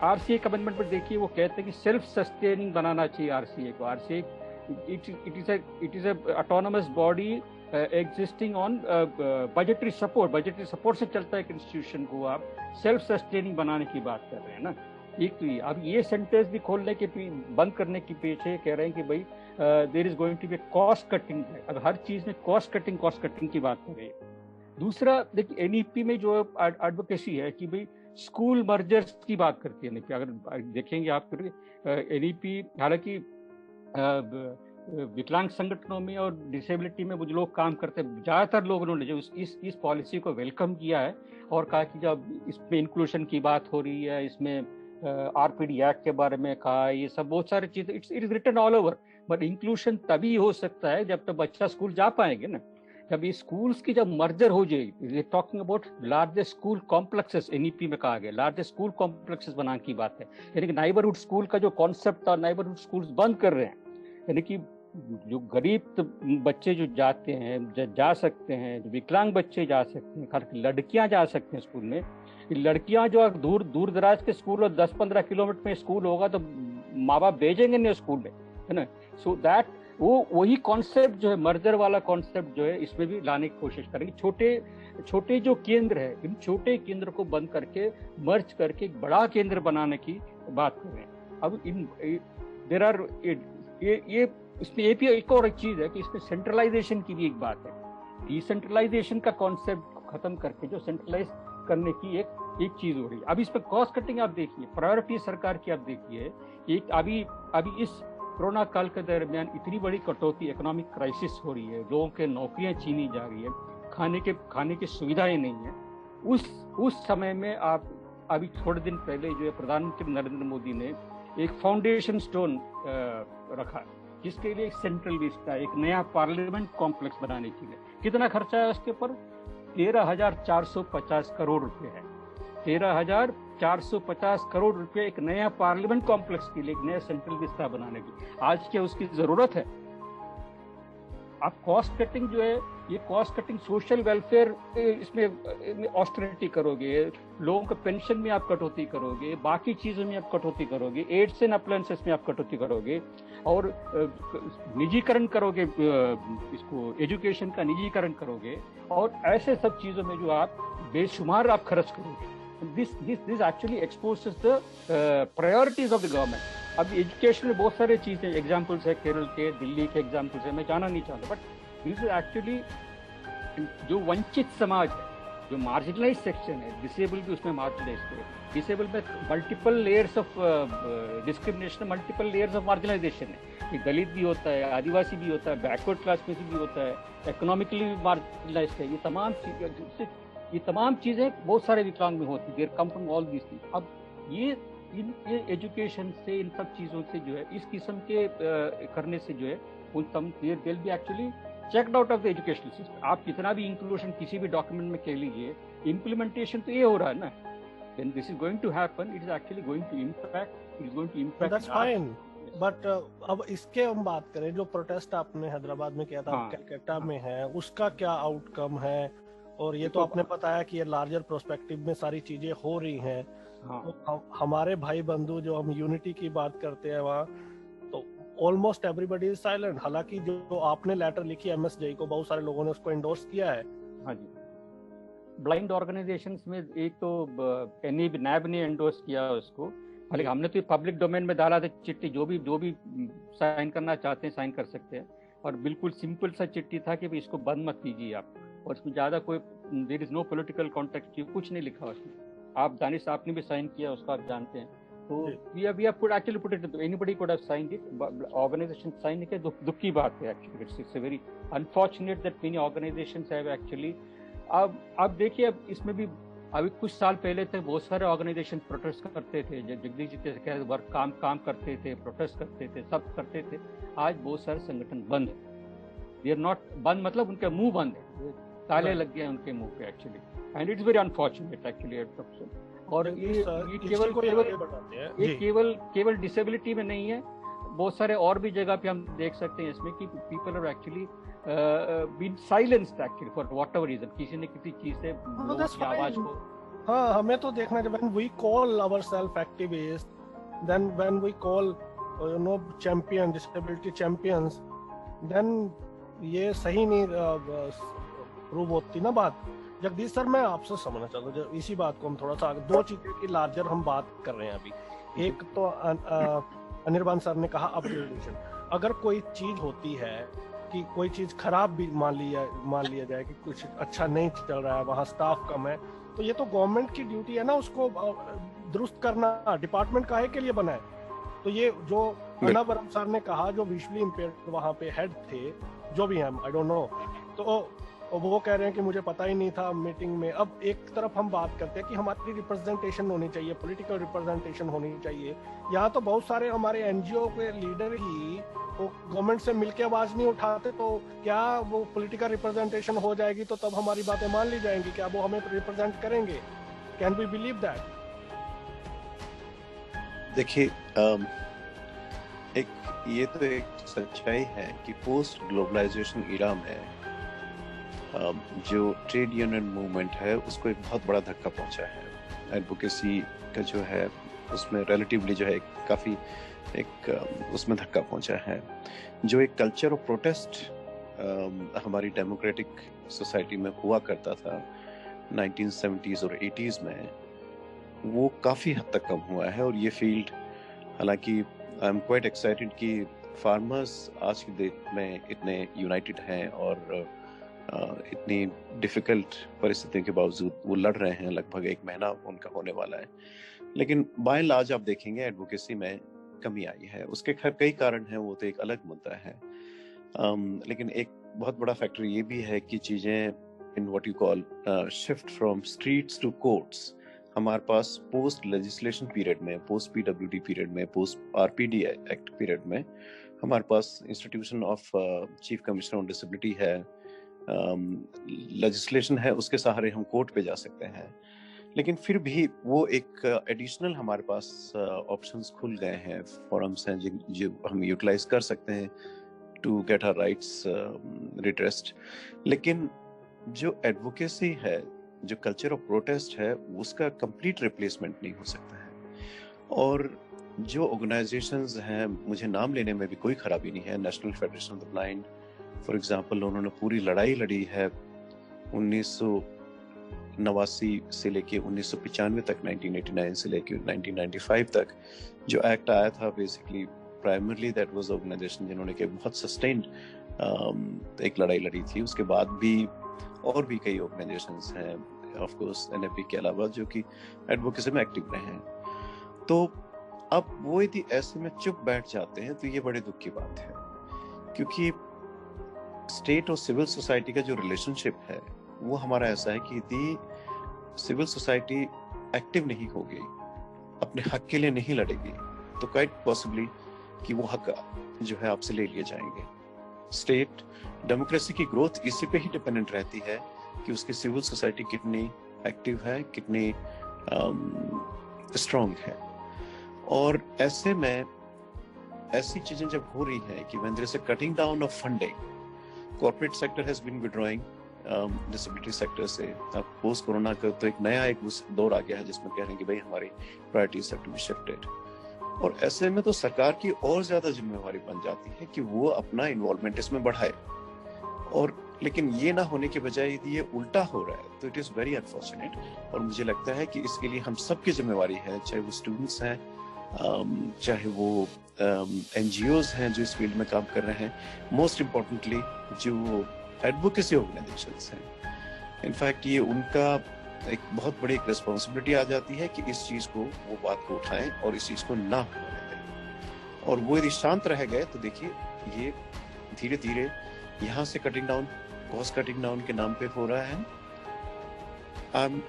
आरसीए का अमेंडमेंट पर देखिए, वो कहते हैं कि सेल्फ सस्टेनिंग बनाना चाहिए आरसीए को। RCA it is a autonomous body existing on budgetary support से चलता है एक इंस्टीट्यूशन को आप सेल्फ सस्टेनिंग बनाने की बात कर रहे हैं ना। एक तो ये, अब ये सेंटेंस भी खोलने के बंद करने के पीछे कह रहे हैं कि भाई there is going to be cost cutting है। अब हर चीज में कॉस्ट कटिंग की बात कर रहे हैं। दूसरा देखिए, एनईपी में जो एडवोकेसी है कि भाई स्कूल मर्जर्स की बात करती है एनईपी। अगर देखेंगे आप एनईपी, हालांकि विकलांग संगठनों में और डिसेबिलिटी में वो जो लोग काम करते हैं, ज्यादातर लोगों ने जो इस पॉलिसी को वेलकम किया है और कहा कि जब इसमें इंक्लूशन की बात हो रही है, इसमें आरपीडी एक्ट के बारे में कहा, ये सब बहुत सारी चीजें, it is written all over. But inclusion तभी हो सकता है जब तक बच्चा स्कूल जा पाएंगे ना। जब ये स्कूल्स की जब मर्जर हो जाएगी, talking about largest school complexes, NEP में कहा गया लार्जेस्ट स्कूल कॉम्प्लेक्सेस बनाने की बात है। यानी कि नाइबरहुड स्कूल का जो कॉन्सेप्ट था, नाइबरहुड स्कूल्स बंद कर रहे हैं। यानी कि जो गरीब बच्चे जो जाते हैं, जा सकते हैं, जो विकलांग बच्चे जा सकते हैं, लड़कियां जा सकते हैं स्कूल में। लड़कियां जो दूर दराज के स्कूल और 10-15 किलोमीटर में स्कूल होगा तो माँ बाप भेजेंगे नहीं स्कूल में, है ना। सो दैट वही कॉन्सेप्ट जो है, मर्जर वाला कॉन्सेप्ट जो है, इसमें भी लाने की कोशिश करेंगे। छोटे जो केंद्र है, इन छोटे केंद्र को बंद करके मर्ज करके एक बड़ा केंद्र बनाने की बात कर रहे हैं। अब देयर आर ये इसमें एक और एक चीज है कि इसमें सेंट्रलाइजेशन की भी एक बात है। डिसेंट्रलाइजेशन का कॉन्सेप्ट खत्म करके जो सेंट्रलाइज करने की एक चीज हो रही है। अब इस पर कॉस्ट कटिंग आप देखिए, प्रायोरिटी सरकार की आप देखिए। एक अभी इस कोरोना काल के दरमियान इतनी बड़ी कटौती, इकोनॉमिक क्राइसिस हो रही है, लोगों के नौकरियां छीनी जा रही है, खाने की सुविधाएं नहीं है। उस समय में आप अभी थोड़े दिन पहले जो है प्रधानमंत्री नरेंद्र मोदी ने एक फाउंडेशन स्टोन रखा, जिसके लिए एक सेंट्रल विस्टा, एक नया पार्लियामेंट कॉम्प्लेक्स बनाने के लिए। कितना खर्चा है उसके ऊपर? 13,450 करोड़ रुपए है। 13,450 करोड़ रुपए एक नया पार्लियामेंट कॉम्प्लेक्स के लिए, एक नया सेंट्रल विस्टा बनाने की। आज क्या उसकी जरूरत है? आप कॉस्ट कटिंग जो है, ये कॉस्ट कटिंग सोशल वेलफेयर, इसमें ऑस्टेरिटी करोगे, लोगों के पेंशन में आप कटौती करोगे, बाकी चीजों में आप कटौती करोगे, एड्स एंड अप्लायंसेस में आप कटौती करोगे, और निजीकरण करोगे, इसको एजुकेशन का निजीकरण करोगे, और ऐसे सब चीजों में जो आप बेशुमार आप खर्च करोगे। This actually exposes the priorities of the government. अब एजुकेशन में बहुत सारे चीजें, एग्जाम्पल्स है केरल के, दिल्ली के एग्जाम्पल्स है, मैं जाना नहीं चाहता, बट दिस इज एक्चुअली जो वंचित समाज है, जो मार्जिनलाइज सेक्शन है, डिसेबल भी उसमें मार्जिनलाइज है। डिसेबल में multiple layers of discrimination, multiple layers of marginalisation है। ये दलित भी होता है, आदिवासी भी होता है, बैकवर्ड क्लास में भी होता है, इकोनॉमिकली भी मार्जिनलाइज है। ये तमाम चीजें बहुत सारे विकलांग में होती है। There come from all this things. अब ये एजुकेशन से, इन सब चीजों से जो है, इस किस्म के करने से जो है, उन तम there be actually checked out of the educational system. आप कितना भी इंक्लूजन किसी भी डॉक्यूमेंट में कह लीजिए, इम्प्लीमेंटेशन तो ये हो रहा है ना, then this is going to happen, it is actually going to impact, it is going to impact. That's fine, but अब इसके हम बात करें, जो प्रोटेस्ट आपने हैदराबाद में किया था, कलकत्ता में है, उसका क्या आउटकम है? और ये तो आपने बताया कि ये लार्जर प्रोस्पेक्टिव में सारी चीजें हो रही हैं। तो हमारे भाई बंधु जो हम यूनिटी की बात करते हैं वहाँ, तो ऑलमोस्ट एवरीबडी इज साइलेंट। हालांकि जो आपने लेटर लिखी एमएसजे को, बहुत सारे लोगों ने उसको एंडोर्स किया है। हाँ जी, ब्लाइंड ऑर्गेनाइजेशंस में एक तो नैब ने एंडोर्स किया उसको, हालांकि हमने तो पब्लिक डोमेन में डाला था चिट्ठी, जो भी साइन करना चाहते हैं साइन कर सकते हैं, और बिल्कुल सिंपल सा चिट्ठी था कि इसको बंद मत कीजिए आप, और इसमें ज्यादा कोई there is no political context, कुछ नहीं लिखा उसमें। आप दानिश आपने भी साइन किया उसका, आप जानते हैं। तो we have put it, anybody could have signed it, organization signed it, दुख की बात है actually, it's a very unfortunate that many organizations have actually। अब देखिए, अब इसमें भी अभी कुछ साल पहले तक बहुत सारे ऑर्गेनाइजेशन प्रोटेस्ट करते थे, जगदीश जी के वर्क काम करते थे, प्रोटेस्ट करते थे, सब करते थे। आज बहुत सारे संगठन बंद है। दे आर नॉट बंद मतलब उनके मुंह बंद है, ताले लग गए उनके मुंह पे actually, and it's very unfortunate actually. और ये केवल डिसेबिलिटी में नहीं है, बहुत सारे और भी जगह पे हम देख सकते हैं इसमें कि people are actually been silenced actually for whatever reason, किसी न किसी चीज से आवाज को। हाँ, हमें तो देखना है when we call ourselves activists, then when we call champion, disability champions, then ये सही नहीं प्रूव होती ना बात। जगदीश सर, मैं आपसे समझना चाहता हूँ इसी बात को, हम थोड़ा सा दो चीजें की लार्जर हम बात कर रहे हैं अभी। एक तो अनिर्बान सर ने कहा अपग्रेडेशन। अगर कोई चीज होती है कि कोई चीज खराब भी मान लिया जाए कि कुछ अच्छा नहीं चल रहा है, वहाँ स्टाफ कम है, तो ये तो गवर्नमेंट की ड्यूटी है ना उसको दुरुस्त करना। डिपार्टमेंट काहे के लिए बना है? तो ये जो अनावरम सर ने कहा, जो विजुअली इम्पेयर्ड वहाँ पे हेड थे, जो भी हैं, आई डोंट नो, तो वो कह रहे हैं कि मुझे पता ही नहीं था मीटिंग में। अब एक तरफ हम बात करते हैं कि हमारी रिप्रेजेंटेशन होनी चाहिए, पॉलिटिकल रिप्रेजेंटेशन होनी चाहिए। यहाँ तो बहुत सारे हमारे एनजीओ के लीडर ही वो गवर्नमेंट से मिलके आवाज नहीं उठाते, तो क्या वो पॉलिटिकल रिप्रेजेंटेशन हो जाएगी तो तब हमारी बातें मान ली जाएंगी? क्या वो हमें रिप्रेजेंट करेंगे? Can we believe that? देखिए, ये तो एक सच्चाई है कि पोस्ट ग्लोबलाइजेशन इरा में जो ट्रेड यूनियन मूवमेंट है उसको एक बहुत बड़ा धक्का पहुंचा है। एडवोकेसी का जो है उसमें रिलेटिवली जो है काफी उसमें धक्का पहुंचा है। जो एक कल्चर ऑफ प्रोटेस्ट हमारी डेमोक्रेटिक सोसाइटी में हुआ करता था 1970s और 80s में, वो काफी हद तक कम हुआ है। और ये फील्ड, हालांकि आई एम क्वाइट एक्साइटेड कि फार्मर्स आज की डेट में इतने यूनाइटेड हैं और इतनी डिफिकल्ट परिस्थितियों के बावजूद वो लड़ रहे हैं। लगभग 1 महीना उनका होने वाला है, लेकिन बाय एंड लार्ज आप देखेंगे एडवोकेसी में कमी आई है। उसके खैर कई कारण हैं, वो तो एक अलग मुद्दा है। लेकिन एक बहुत बड़ा फैक्टर ये भी है कि चीजें in what you call shift from streets to courts. हमारे पास पोस्ट लेजिस्लेशन पीरियड में, पोस्ट पीडब्ल्यूडी पीरियड में, पोस्ट आरपीडी एक्ट पीरियड में हमारे पास institution of chief commissioner on disability है, लेजिस्लेशन है, उसके सहारे हम कोर्ट पे जा सकते हैं। लेकिन फिर भी वो एक एडिशनल हमारे पास ऑप्शंस खुल गए हैं, फॉरम्स हैं जो हम यूटिलाइज कर सकते हैं टू गेट आवर राइट्स रिड्रेस्ड। लेकिन जो एडवोकेसी है, जो कल्चर ऑफ प्रोटेस्ट है, उसका कंप्लीट रिप्लेसमेंट नहीं हो सकता है। और जो ऑर्गेनाइजेशंस हैं, मुझे नाम लेने में भी कोई खराबी नहीं है। National federation of the blind for example, उन्होंने पूरी लड़ाई लड़ी है 1989 से लेके 1995 तक, 1989 से लेके 1995 तक जो एक्ट आया था, basically primarily that was organisation जिन्होंने के बहुत सस्टेन्ड एक लड़ाई लड़ी थी। उसके बाद भी और भी कई ऑर्गेनाइजेशंस हैं, ऑफ कोर्स एनएफपी के अलावा, जो कि एडवोकेसी में एक्टिव रहे हैं। तो अब वो यदि ऐसे में चुप बैठ जाते हैं तो ये बड़े दुख की बात है, क्योंकि स्टेट और सिविल सोसाइटी का जो रिलेशनशिप है वो हमारा ऐसा है कि यदि सिविल सोसाइटी एक्टिव नहीं होगी, अपने हक के लिए नहीं लड़ेगी, तो क्वाइट पॉसिबली कि वो हक जो है आपसे ले लिए जाएंगे। स्टेट डेमोक्रेसी की ग्रोथ इसी पे ही डिपेंडेंट रहती है कि उसकी सिविल सोसाइटी कितनी एक्टिव है, कितनी स्ट्रांग है। और ऐसे में ऐसी चीजें जब हो रही है कि when there is a cutting down of funding, corporate sector has been withdrawing disability sector से। अब पोस्ट कोरोना का तो एक नया दौर आ गया है जिसमें कह रहे हैं कि भाई हमारी priorities have to be shifted. और ऐसे में तो सरकार की और ज्यादा जिम्मेवारी बन जाती है कि वो अपना इन्वॉल्वमेंट इसमें बढ़ाए। और लेकिन ये ना होने के बजाय यदि ये उल्टा हो रहा है तो इट इज वेरी अनफॉर्चुनेट। और मुझे लगता है कि इसके लिए हम सबकी जिम्मेवारी है, चाहे वो स्टूडेंट्स हैं, चाहे वो एनजीओज हैं जो इस फील्ड में काम कर रहे हैं, मोस्ट इम्पोर्टेंटली जो एडवोकेसी ऑर्गेनाइजेशंस हैं। इनफैक्ट ये उनका एक बहुत बड़ी रिस्पॉन्सिबिलिटी आ जाती है कि इस चीज को, वो बात को उठाएं और इस चीज को ना होने दें। और वो यदि शांत रह गए तो देखिए ये धीरे धीरे यहाँ से cutting down, cost cutting down के नाम पे हो रहा है। आई एम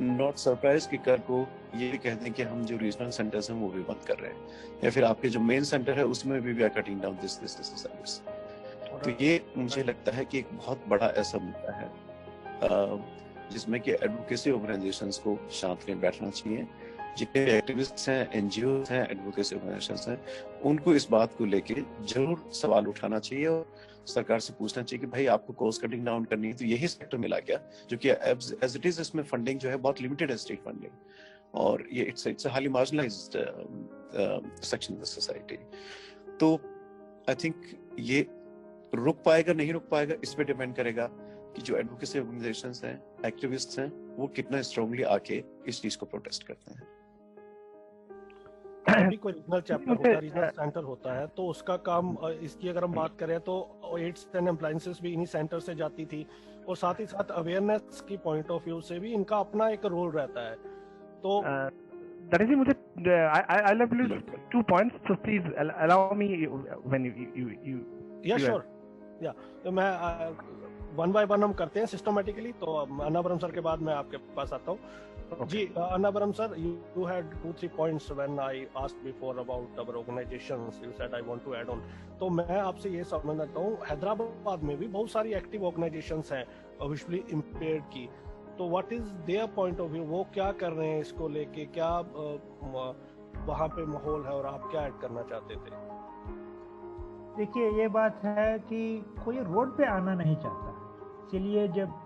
नॉट सरप्राइज कि कल को ये भी कह दें कि हम जो रीजनल सेंटर्स हैं वो भी बंद कर रहे हैं, या फिर आपके जो मेन सेंटर है उसमें भी we are cutting down this service. तो ये मुझे लगता है कि एक बहुत बड़ा ऐसा मुद्दा है जिसमें कि एडवोकेसी ऑर्गेनाइजेशंस को साथ में बैठना चाहिए, जितने एक्टिविस्ट्स हैं, एनजीओ हैं, एडवोकेसी ऑर्गेनाइजेशंस हैं, उनको इस बात को लेके जरूर सवाल उठाना चाहिए और सरकार से पूछना चाहिए कि भाई आपको कॉस्ट कटिंग डाउन करनी है तो यही सेक्टर मिला क्या, जो कि एज इट इज इसमें फंडिंग जो है बहुत लिमिटेड है, स्टेट फंडिंग, और ये it's highly marginalised section of the society. तो आई थिंक ये रुक पाएगा नहीं रुक पाएगा इस पे डिपेंड करेगा कि जो एडवोकेसी ऑर्गेनाइजेशंस हैं, एक्टिविस्ट्स हैं, वो कितना स्ट्रांगली आके इस चीज को प्रोटेस्ट करते हैं। अभी कोई रीजनल चैप्टर होता है, रीजनल सेंटर होता है, तो उसका काम, इसकी अगर हम बात करें तो एड्स एंड एम्प्लायंसेस भी इन्हीं सेंटर से जाती थी, और साथ ही साथ अवेयरनेस की पॉइंट ऑफ व्यू से भी इनका अपना एक रोल रहता है। तो that is मुझे I love 2 points, so please allow me when you या श्योर या तो मैं वन बाय वन हम करते हैं सिस्टमेटिकली। तो अन्नावरम सर के बाद मैं आपके पास आता हूँ। Okay. जी Annavaram sir, you had 2-3 points when I asked before about our organizations. You said I want to add on. तो मैं आपसे ये समझना चाहता हूँ, हैदराबाद में भी बहुत सारी एक्टिव ऑर्गेनाइजेशंस हैं विजुअली इम्पेयर्ड की, तो what is their point of view, वो क्या कर रहे हैं इसको लेके, क्या वहाँ पे माहौल है और आप क्या ऐड करना चाहते थे? देखिए, ये बात है कि कोई रोड पे आना नहीं चाहता, इसलिए जब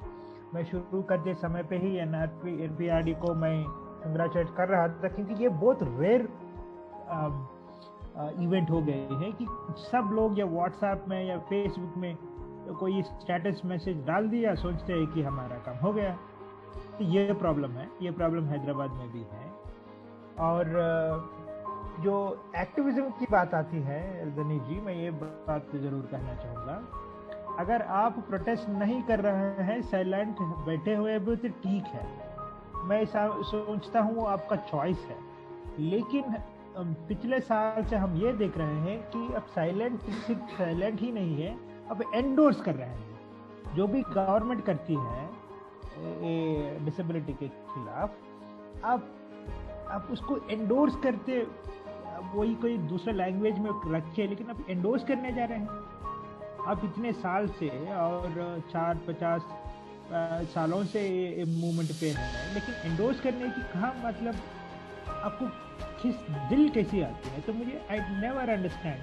मैं शुरू करते समय पे ही एनपीआरडी को मैं कंग्रेचुलेट कर रहा था, क्योंकि ये बहुत रेयर इवेंट हो गए हैं कि सब लोग या व्हाट्सएप में या फेसबुक में कोई स्टेटस मैसेज डाल दिया, सोचते हैं कि हमारा काम हो गया। तो ये प्रॉब्लम है, ये प्रॉब्लम हैदराबाद में भी है। और जो एक्टिविज्म की बात आती है रजनी जी, मैं ये बात जरूर कहना चाहूँगा, अगर आप प्रोटेस्ट नहीं कर रहे हैं, साइलेंट बैठे हुए भी तो ठीक है, मैं सोचता हूँ आपका चॉइस है। लेकिन पिछले साल से हम ये देख रहे हैं कि अब सिर्फ साइलेंट ही नहीं है, अब एंडोर्स कर रहे हैं। जो भी गवर्नमेंट करती है डिसेबिलिटी के खिलाफ, आप उसको एंडोर्स करते, वही कोई दूसरे लैंग्वेज में रखे, लेकिन आप एंडोर्स करने जा रहे हैं। आप इतने साल से और 40-50 सालों से ये मूवमेंट पे है, लेकिन एंडोर्स करने की कहाँ, मतलब आपको दिल कैसी आती है? तो मुझे I never understand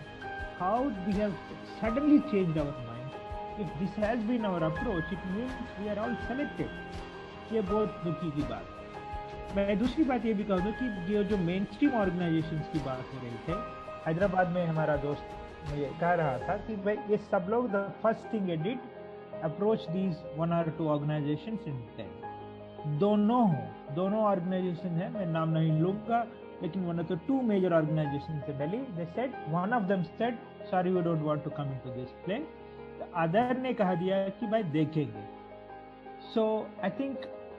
how we have suddenly changed our mind. If this has been our approach, it means we are all selected. ये बहुत दुखी की बात है। मैं दूसरी बात ये भी कहूँगा कि जो मेन स्ट्रीम ऑर्गेनाइजेशंस की बात हो रही थे, हैदराबाद में हमारा दोस्त मुझे कह रहा था कि भाई ये सब लोग द फर्स्ट थिंग ये did approach these 1 or 2 organisations in Delhi. दोनों ऑर्गेनाइजेशन है, मैं नाम नहीं लूंगा, लेकिन 1 or 2 major organisations in Delhi, they said, one of them said sorry we don't want to come into this play, the other ने कह दिया कि भाई देखेंगे। So I think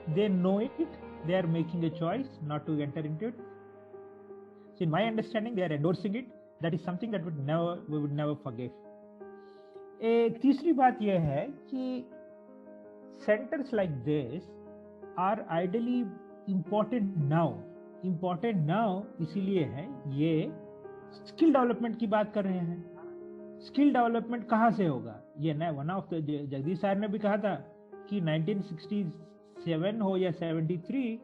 they know it, they are making a choice not to enter into it. So in my understanding, they are endorsing it. That is something that we would never forgive. तीसरी बात यह है कि centers like this are ideally important now. Important now इसीलिए है, ये skill development की बात कर रहे हैं। स्किल डेवलपमेंट कहाँ से होगा? ये ना one of the Jagdish sir ने भी कहा था कि 1967 हो या 73,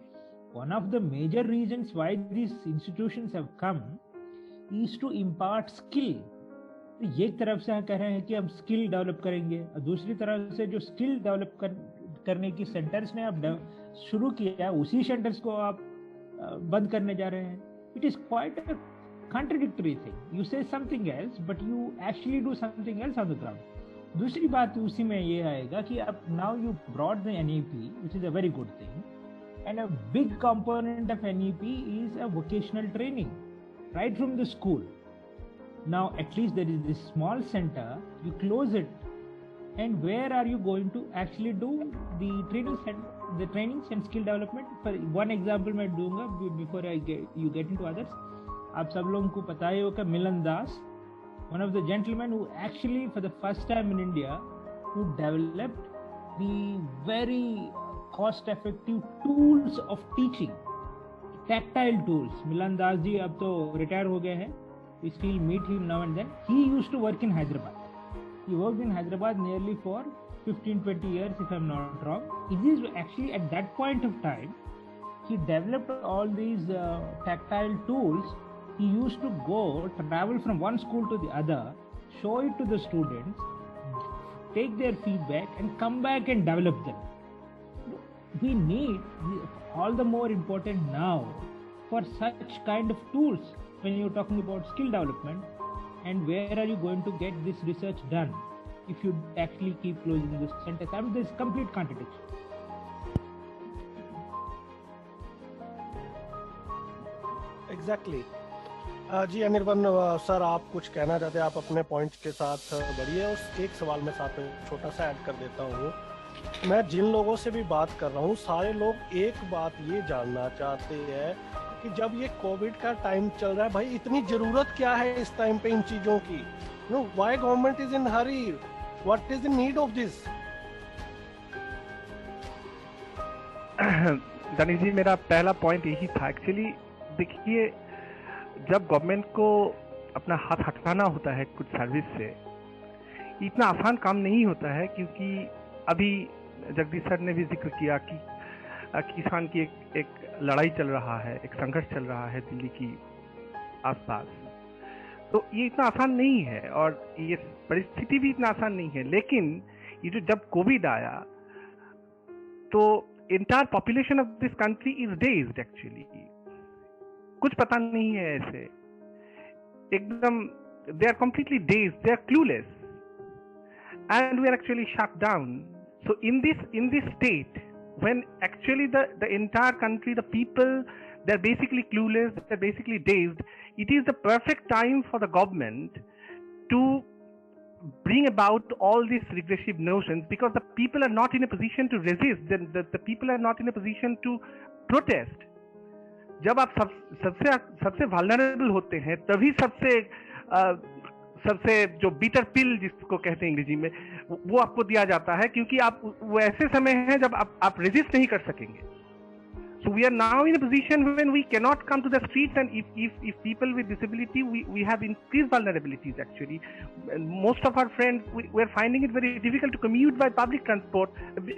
one of the major reasons why these institutions have come is to impart skill. ये एक तरफ से हम कह रहे हैं कि हम स्किल डेवलप करेंगे, और दूसरी तरफ से जो स्किल डेवलप करने की सेंटर्स ने आप शुरू किया, उसी सेंटर्स को आप बंद करने जा रहे हैं। It is quite a contradictory thing. You say something else, but you actually do something else on the ground. दूसरी बात उसी में ये आएगा कि अब now you brought the NEP, which is a very good thing, and a big component of NEP is a vocational training, right from the school. Now at least there is this small center, you close it, and where are you going to actually do the trainings and skill development? For one example मैं दूंगा before you get into others. आप सब लोगों को पता ही होगा मिलन दास, one of the gentlemen who actually for the first time in India who developed the very cost-effective tools of teaching, tactile tools. Milan Das ji अब तो retire हो गए हैं. We still meet him now and then. He used to work in Hyderabad. He worked in Hyderabad nearly for 15-20 years, if I'm not wrong. It is actually at that point of time, he developed all these tactile tools. He used to go, travel from one school to the other, show it to the students, take their feedback and come back and develop them. We need, all the more important now, for such kind of tools when you're talking about skill development. And where are you going to get this research done if you actually keep closing this sentence? I mean, there's complete contradiction. Exactly. Ji Anirban sir, आप कुछ कहना चाहते हैं? आप अपने point के साथ बढ़िए। और एक सवाल मैं साथ में छोटा सा ऐड कर देता हूँ। मैं जिन लोगों से भी बात कर रहा हूँ, सारे लोग एक बात ये जानना चाहते हैं कि जब ये कोविड का टाइम चल रहा है, भाई इतनी जरूरत क्या है इस टाइम पे इन चीजों की? No, why government is in hurry? What is the need of this? Danish ji, मेरा पहला पॉइंट यही था। एक्चुअली देखिए, जब गवर्नमेंट को अपना हाथ हटाना होता है कुछ सर्विस से, इतना आसान काम नहीं होता है, क्योंकि अभी जगदीश सर ने भी जिक्र किया कि किसान की एक लड़ाई चल रहा है, एक संघर्ष चल रहा है दिल्ली की आसपास। तो ये इतना आसान नहीं है और ये परिस्थिति भी इतना आसान नहीं है। लेकिन ये जो जब कोविड आया तो entire population of this country is dazed actually. कुछ पता नहीं है ऐसे, एकदम they are completely dazed, they are clueless, and we are actually shut down. So in this state, when actually the entire country, the people, they're basically clueless, they're basically dazed, it is the perfect time for the government to bring about all these regressive notions, because the people are not in a position to resist, the people are not in a position to protest. जब आप सबसे vulnerable होते हैं, तभी सबसे जो bitter pill जिसको कहते हैं अंग्रेजी में, वो आपको दिया जाता है, क्योंकि आप वो ऐसे समय है जब आप resist नहीं कर सकेंगे. So we are now in a position when we cannot come to the streets, and if people with disability, we have increased vulnerabilities actually. Most of our friends, we are finding it very difficult to commute by public transport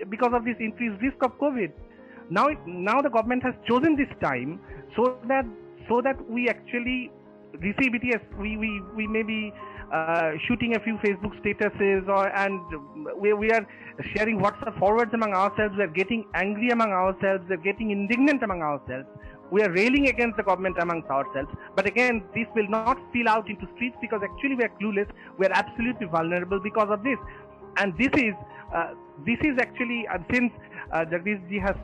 because of this increased risk of COVID. Now the government has chosen this time so that we actually receive it. Yes, we may be shooting a few Facebook statuses, and we are sharing WhatsApp forwards among ourselves. We are getting angry among ourselves. We are getting indignant among ourselves. We are railing against the government amongst ourselves. But again, this will not spill out into streets, because actually we are clueless. We are absolutely vulnerable because of this. And this is actually, since Jagdish ji has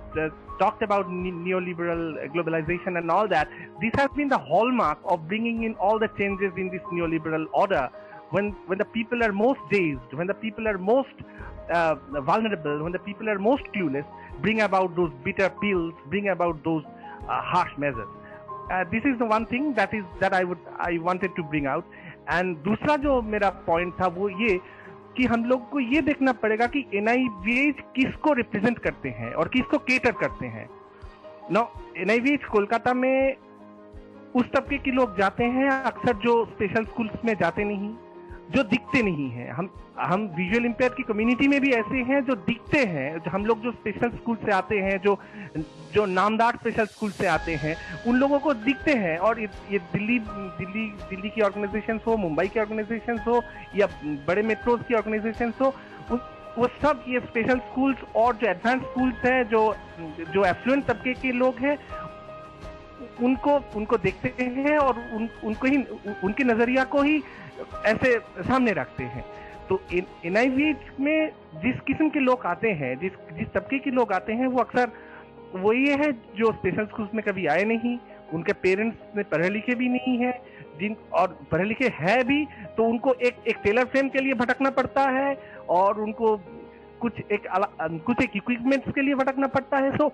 talked about neoliberal globalization and all that, this has been the hallmark of bringing in all the changes in this neoliberal order. When the people are most dazed, when the people are most vulnerable, when the people are most clueless, bring about those bitter pills, bring about those harsh measures. This is the one thing that I wanted to bring out. And दूसरा जो मेरा point था वो ये कि हम लोग को ये देखना पड़ेगा कि NIVH किसको रिप्रेजेंट करते हैं और किसको केटर करते हैं. Now NIVH कोलकाता में उस तबके के लोग जाते हैं अक्सर जो स्पेशल स्कूल्स में जाते नहीं, जो दिखते नहीं हैं. हम विजुअल इम्पेयर की कम्युनिटी में भी ऐसे हैं जो दिखते हैं. हम लोग जो स्पेशल स्कूल से आते हैं, जो नामदार स्पेशल स्कूल से आते हैं, उन लोगों को दिखते हैं. और ये दिल्ली की ऑर्गेनाइजेशंस हो, मुंबई की ऑर्गेनाइजेशंस हो, या बड़े मेट्रोज की ऑर्गेनाइजेशंस हो, वो सब ये स्पेशल स्कूल्स और जो एडवांस स्कूल्स हैं, जो एफ्लुएंट तबके के लोग हैं, उनको देखते हैं और उनको ही, उनके नजरिया को ही ऐसे सामने रखते हैं. तो NIVH में जिस किस्म के लोग आते हैं, जिस तबके के लोग आते हैं, वो अक्सर वही है जो स्पेशल स्कूल्स में कभी आए नहीं, उनके पेरेंट्स में पढ़े लिखे भी नहीं है, और पढ़े लिखे है भी तो उनको एक टेलर फ्रेम के लिए भटकना पड़ता है, और उनको कुछ एक इक्विपमेंट्स के लिए भटकना पड़ता है. सो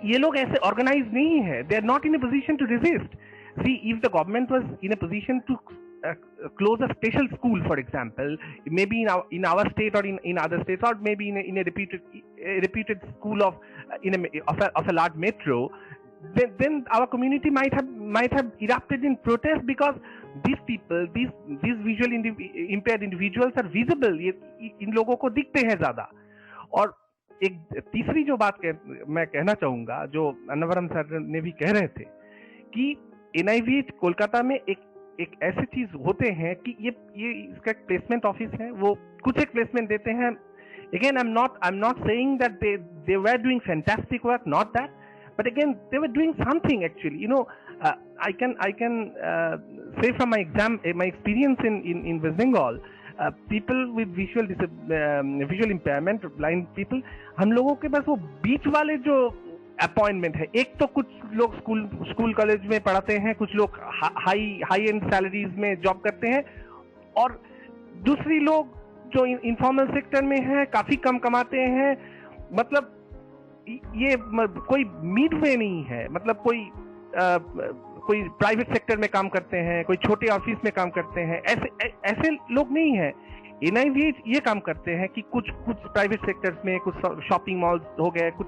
ये लोग ऐसे ऑर्गेनाइज नहीं है. They are not in a position to resist. See, if the government was in a position to close a special school, for example, maybe in our state or in other states, or maybe in a reputed school of a large metro, then our community might have erupted in protest, because these people, these visually impaired individuals are visible. ये इन लोगों को दिखते हैं ज्यादा. और एक तीसरी जो बात मैं कहना चाहूंगा, जो अनवरम सर ने भी कह रहे थे, कि NIVH कोलकाता में एक ऐसी चीज होते हैं कि ये इसका प्लेसमेंट ऑफिस है, वो कुछ एक प्लेसमेंट देते हैं. Again, I'm not saying that they were doing fantastic work, not that, but again they were doing something actually. You know, I can say from my experience in West Bengal, people with visual impairment, blind people, हम लोगों के पास वो बीच वाले जो appointment है, एक तो कुछ लोग स्कूल कॉलेज में पढ़ाते हैं, कुछ लोग हाई एंड सैलरीज में जॉब करते हैं, और दूसरी लोग जो इनफॉर्मल सेक्टर में है, काफी कम कमाते हैं. मतलब ये कोई मिड वे नहीं है. मतलब कोई प्राइवेट सेक्टर में काम करते हैं, कोई छोटे ऑफिस में काम करते हैं, ऐसे लोग नहीं है. NIVH ये काम करते हैं कि कुछ प्राइवेट सेक्टर्स में, कुछ शॉपिंग मॉल्स हो गए, कुछ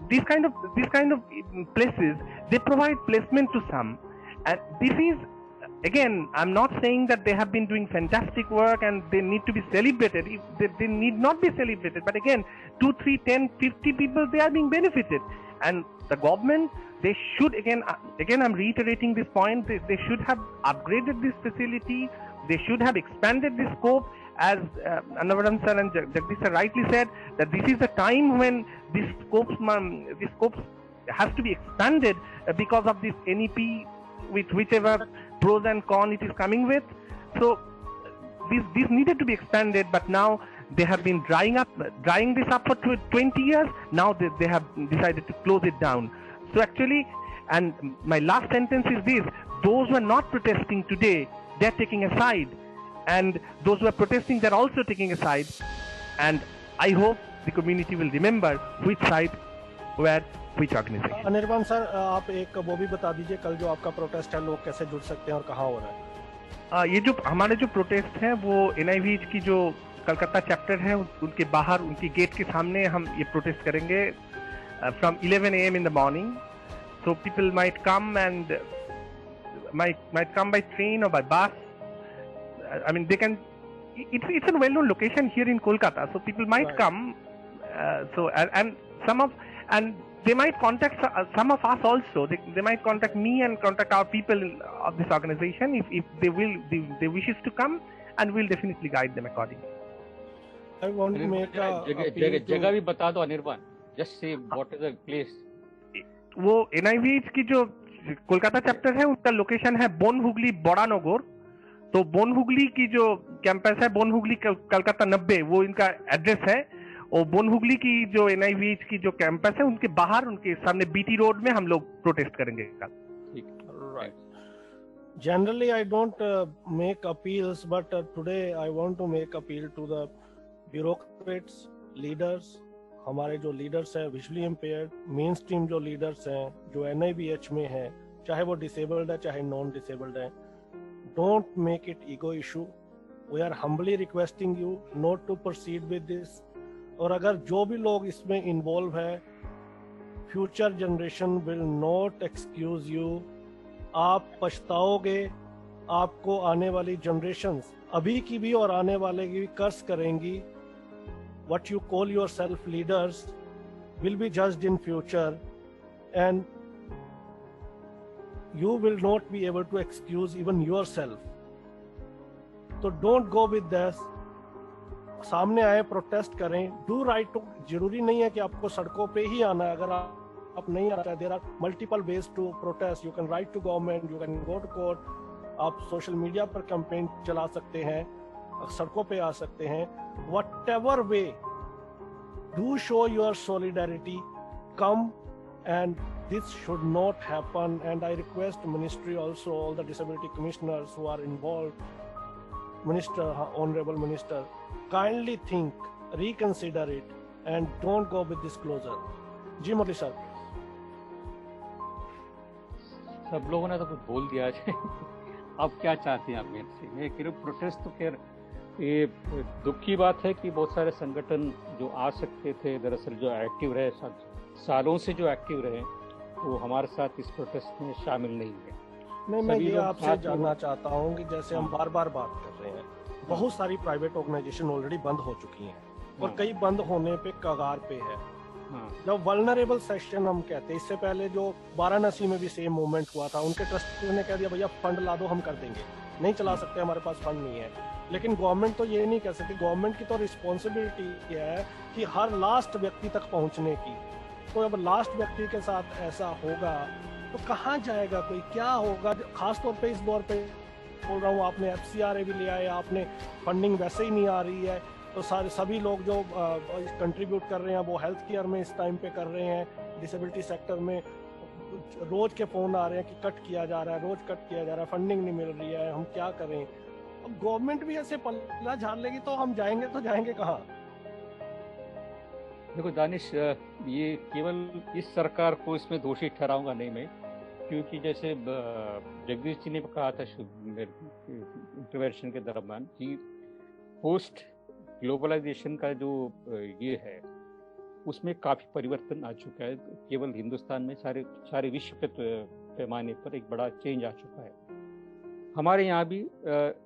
this kind of places, they provide placement to some. And this is, again, I'm not saying that they have been doing fantastic work and they need to be celebrated. They need not be celebrated, but again, 2, 3, 10, 50 people, they are being benefited. And the government, they should, again I'm reiterating this point, they should have upgraded this facility, they should have expanded the scope. As Annavaram sir and Jagdish sir rightly said, that this is the time when this scope has to be expanded because of this NEP, with whichever pros and cons it is coming with. So this needed to be expanded, but now they have been drying this up for 20 years. Now they have decided to close it down. So actually, and my last sentence is this: those who are not protesting today, they are taking a side. And those who are protesting, they're also taking a side. And I hope the community will remember which side were which organization. Anirban sir, आप एक वो भी बता दीजिए, कल जो आपका protest है, लोग कैसे जुड़ सकते हैं और कहाँ हो रहा है? ये जो हमारे जो प्रोटेस्ट है, वो NIVH की जो कलकत्ता चैप्टर है, उनके बाहर, उनकी गेट के सामने हम ये प्रोटेस्ट करेंगे from 11 AM in the morning. So people might come and might come by train or by bus. I mean, they can. It's a well-known location here in Kolkata, so people might right. come. And they might contact some of us also. They might contact me and contact our people of this organization if they wishes to come, and we'll definitely guide them accordingly. I want to make जगह भी बता दो Anirban. Just say what is the place. वो NIVH की जो Kolkata chapter है, उसका location है बोनहुगली बड़ानगर. तो बोनहुगली की जो कैंपस है, बोनहुगली कलकत्ता 90, वो इनका एड्रेस है. और बोनहुगली की जो NIVH की जो कैंपस है, उनके बाहर, उनके सामने BT रोड में हम लोग प्रोटेस्ट करेंगे कल. Right. Generally, I don't make appeals, but today I want to make appeal to the bureaucrats, leaders. हमारे जो लीडर्स हैं विजुअली इम्पेयर्ड, मेन स्ट्रीम जो लीडर्स हैं, जो NIVH में हैं, चाहे वो डिसेबल्ड है चाहे नॉन डिसेबल्ड है, don't make it ego issue. We are humbly requesting you not to proceed with this. और अगर जो भी लोग इसमें इन्वॉल्व है, future generation will not excuse you. आप पछताओगे, आपको आने वाली जनरेशंस, अभी की भी और आने वाले की भी कर्स करेंगी. What you call yourself leaders will be judged in future, and you will not be able to excuse even yourself. So don't go with this. सामने आए, प्रोटेस्ट करें, डू राइट टू. जरूरी नहीं है कि आपको सड़कों पे ही आना है. अगर आप नहीं आता है, there are multiple ways to protest. You can write to government, you can go to court, आप सोशल मीडिया पर कैंपेन चला सकते हैं, सड़कों पे आ सकते हैं. Whatever way, do show your solidarity, come, and this should not happen. And I request ministry also, all the disability commissioners who are involved, minister, honorable minister, kindly think, reconsider it, and don't go with this closure. जी Modi sir. सब लोगों ने तो कुछ बोल दिया है. अब क्या चाहते हैं आप मेरे से? मैं कह रहा हूँ प्रोटेस्ट तो खैर ये दुख की बात है कि बहुत सारे संगठन जो आ सकते थे, दरअसल जो एक्टिव रहे, सालों से जो एक्टिव रहे, वो हमारे साथ इस प्रोटेस्ट में शामिल नहीं है। नहीं, मैं ये आपसे जानना चाहता हूँ कि जैसे हम बार बार बात कर रहे हैं, बहुत सारी प्राइवेट ऑर्गेनाइजेशन ऑलरेडी बंद हो चुकी हैं और कई बंद होने पे कगार पे है। जब वल्नरेबल सेक्शन हम कहते हैं, इससे पहले जो वाराणसी में भी सेम मूवमेंट हुआ था, उनके ट्रस्टी ने कह दिया भैया फंड ला दो, हम कर देंगे, नहीं चला सकते, हमारे पास फंड नहीं है। लेकिन गवर्नमेंट तो ये नहीं कर सकती, गवर्नमेंट की तो रिस्पॉन्सिबिलिटी है कि हर लास्ट व्यक्ति तक पहुंचने की। तो अब लास्ट व्यक्ति के साथ ऐसा होगा तो कहाँ जाएगा कोई, क्या होगा? खास तौर पे इस दौर पे बोल रहा हूँ, आपने FCRA भी लिया है, आपने फंडिंग वैसे ही नहीं आ रही है, तो सारे सभी लोग जो कंट्रीब्यूट कर रहे हैं वो हेल्थ केयर में इस टाइम पे कर रहे हैं, डिसेबिलिटी सेक्टर में रोज के फोन आ रहे हैं कि कट किया जा रहा है, रोज कट किया जा रहा है, फंडिंग नहीं मिल रही है, हम क्या करें? अब गवर्नमेंट भी ऐसे पल्ला झाड़ लेगी तो हम जाएंगे कहाँ? देखो दानिश, ये केवल इस सरकार को इसमें दोषी ठहराऊंगा नहीं मैं, क्योंकि जैसे जगदीश जी ने कहा था इंटरवेंशन के दरम्यान कि पोस्ट ग्लोबलाइजेशन का जो ये है उसमें काफी परिवर्तन आ चुका है। केवल हिंदुस्तान में सारे विश्व के पैमाने पर एक बड़ा चेंज आ चुका है। हमारे यहाँ भी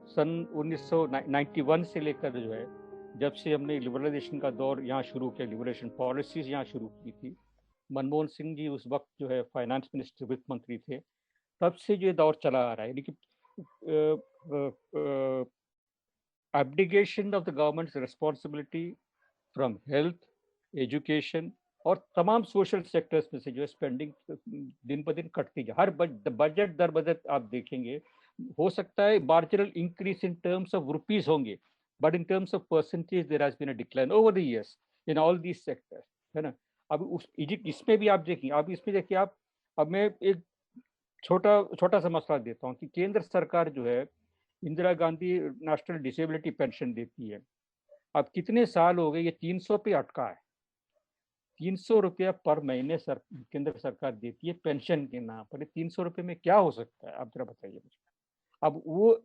सन 1991 से लेकर जो है, जब से हमने लिबरलाइजेशन का दौर यहाँ शुरू किया, लिबरेशन पॉलिसीज यहाँ शुरू की थी, मनमोहन सिंह जी उस वक्त जो है फाइनेंस मिनिस्टर, वित्त मंत्री थे, तब से जो दौर चला आ रहा है। लेकिन abdication of the government's responsibility from health, education और तमाम सोशल सेक्टर्स में से जो है स्पेंडिंग दिन पर दिन कटती जा, हर बजट दर बजट आप देखेंगे, हो सकता है marginal increase in terms of rupees होंगे, but in terms of percentage there has been a decline over the years in all these sectors, है ना। अब उस इसमें भी आप देखिए, अब इसमें देखिए आप, अब मैं एक छोटा सा मसला देता हूँ कि केंद्र सरकार जो है Indira Gandhi national disability pension देती है। अब कितने साल हो गए ये 300 पे अटका है। 300 रुपया पर महीने केंद्र सरकार देती है पेंशन के नाम पर। 300 रुपये में क्या हो सकता है, आप जरा बताइए मुझे।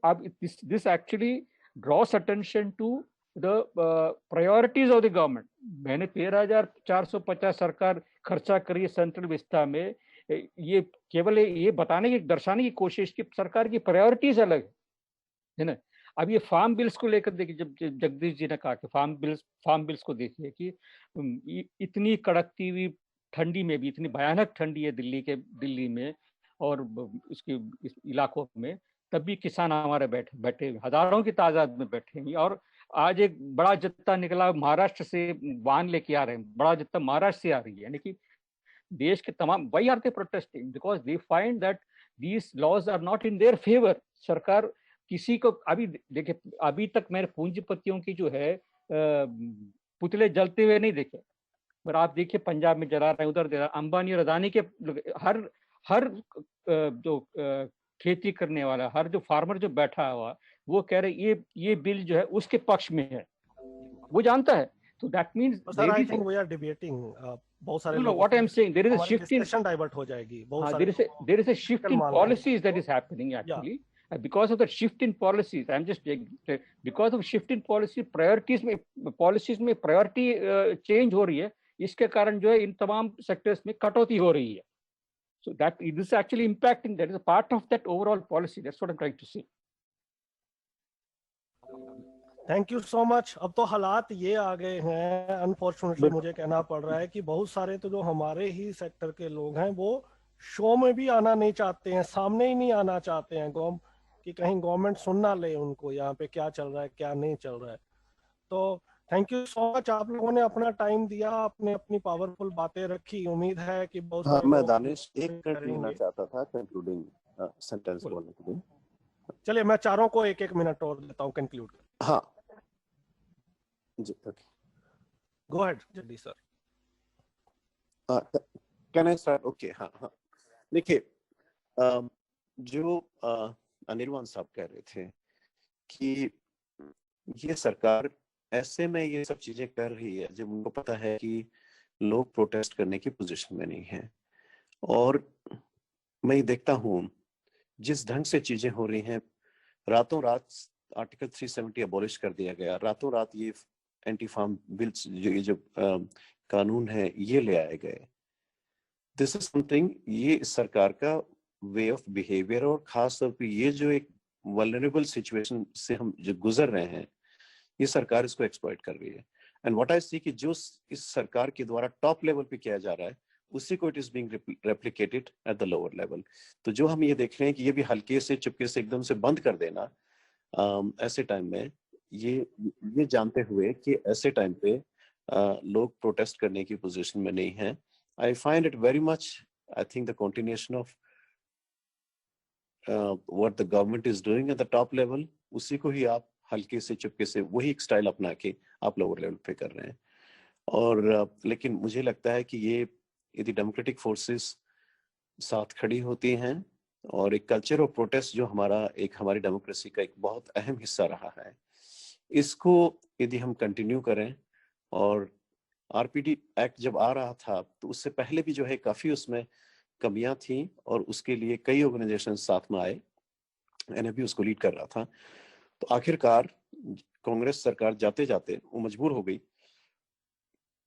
अब this actually draws attention to the priorities of the government. मैंने 13,450 सरकार खर्चा करी सेंट्रल विस्ता में, ये केवल ये बताने की, दर्शाने की कोशिश की सरकार की प्रायोरिटीज अलग है ना। अब ये फार्म बिल्स को लेकर देखिए, जब जगदीश जी ने कहा कि फार्म बिल्स को देखिए कि इतनी कड़कती हुई ठंडी में भी, इतनी भयानक ठंडी है दिल्ली में और इसके इलाकों में, तब भी किसान हमारे बैठे हजारों की तादाद में बैठे हैं। और आज एक बड़ा जत्था निकला महाराष्ट्र से, वाहन लेके आ रहे हैं, बड़ा जत्था महाराष्ट्र से आ रही है, यानी कि देश के तमाम, why are they protesting? Because they find that these laws are not in their favour. सरकार किसी को, अभी देखिए, अभी तक मैंने पूंजीपतियों की जो है पुतले जलते हुए नहीं देखे, पर आप देखिए पंजाब में जला रहे हैं, उधर अंबानी और अदानी के हर जो खेती करने वाला, हर जो फार्मर जो बैठा हुआ, वो कह रहे ये बिल जो है उसके पक्ष में है, वो जानता है। So that means sir, I think we are debating. बहुत सारे लोग, what I am saying, there is a shift in discussion divert हो जाएगी। there is a shift in policies that is happening actually. Because of the shift in policies, I'm just because of shift in policies में priority change हो रही है, इसके कारण जो है इन तमाम सेक्टर्स में कटौती हो रही है। So that this is actually impacting, that is a part of that overall policy. That's what I'm trying to say. Thank you so much. अब तो हालात ये आ गए हैं, अनफॉर्चुनेटली मुझे कहना पड़ रहा है कि बहुत सारे तो जो हमारे ही सेक्टर के लोग हैं वो शो में भी आना नहीं चाहते हैं, सामने ही नहीं आना चाहते हैं कि कहीं गवर्नमेंट सुन ना ले उनको यहाँ पे क्या चल रहा है क्या नहीं चल रहा है। तो थैंक यू सो मच, आप लोगों ने अपना टाइम दिया, आपने अपनी पावरफुल बातें रखी। उम्मीद है कि बहुत सारे मैं दानिश एक मिनट लेना चाहता था कंक्लूडिंग सेंटेंस बोलने के लिए। चलिए मैं चारों को एक मिनट और देता हूँ कंक्लूड। हाँ जी, ओके, गो अहेड जल्दी sir. Can I start? Okay, हाँ देखिए, जो अनिर्वाण साहब कह रहे थे कि ये सरकार ऐसे में ये सब चीजें कर रही है जब उनको पता है कि लोग प्रोटेस्ट करने की पोजीशन में नहीं है। और मैं देखता हूँ जिस ढंग से चीजें हो रही हैं, रातों रात आर्टिकल 370 अबॉलिश कर दिया गया, रातों रात ये एंटी फार्म बिल्स जो कानून है ये ले आए गए। दिस इज समथिंग, ये इस सरकार का वे ऑफ बिहेवियर, और खास तौर पे ये जो एक वल्नरेबल सिचुएशन से हम जो गुजर रहे हैं, ये सरकार इसको एक्सप्लॉइट कर रही है। एंड व्हाट आई सी कि जो इस सरकार के द्वारा टॉप लेवल पे किया जा रहा है, उसी को it is being replicated at the lower level. तो जो हम ये देख रहे हैं कि ये भी हल्के से चुपके से एकदम से बंद कर देना ऐसे टाइम में, ये जानते हुए कि ऐसे टाइम पे लोग प्रोटेस्ट करने की पोजीशन में नहीं है, I find it very much, I think the continuation of what the government is doing at the top level, उसी को ही आप हल्के से चुपके से वही एक स्टाइल अपना के आप लोअर लेवल पे कर रहे हैं। और लेकिन मुझे लगता है कि ये यदि डेमोक्रेटिक फोर्सेस साथ खड़ी होती हैं और एक कल्चर ऑफ प्रोटेस्ट जो हमारी डेमोक्रेसी का एक बहुत अहम हिस्सा रहा है, इसको यदि हम कंटिन्यू करें, और आरपीडी एक्ट जब आ रहा था तो उससे पहले भी जो है काफी उसमें कमियां थी, और उसके लिए कई ऑर्गेनाइजेशन साथ में आए, एनएबी उसको लीड कर रहा था। तो आखिरकार कांग्रेस सरकार जाते जाते वो मजबूर हो गई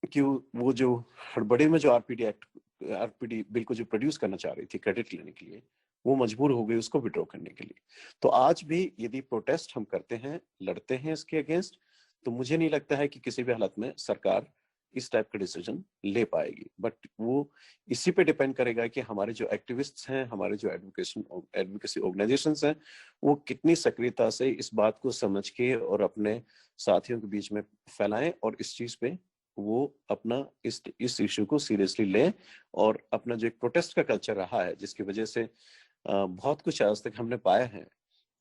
कि वो जो हड़बड़े में जो आरपीडी बिल को जो प्रोड्यूस करना चाह रही थी क्रेडिट लेने के लिए, वो मजबूर हो गई उसको विड्रॉ करने के लिए। तो आज भी यदि प्रोटेस्ट हम करते हैं, लड़ते हैं इसके अगेंस्ट, तो मुझे नहीं लगता है कि किसी भी हालत में सरकार इस टाइप का डिसीजन ले पाएगी। बट वो इसी पे डिपेंड करेगा कि हमारे जो एक्टिविस्ट्स हैं, हमारे जो एडवोकेसी ऑर्गेनाइजेशंस हैं, वो कितनी सक्रियता से इस बात को समझ के और अपने साथियों के बीच में फैलाएं, और इस चीज पे वो अपना इस इश्यू को सीरियसली लें, और अपना जो एक प्रोटेस्ट का कल्चर रहा है जिसकी वजह से बहुत कुछ आज तक हमने पाया है,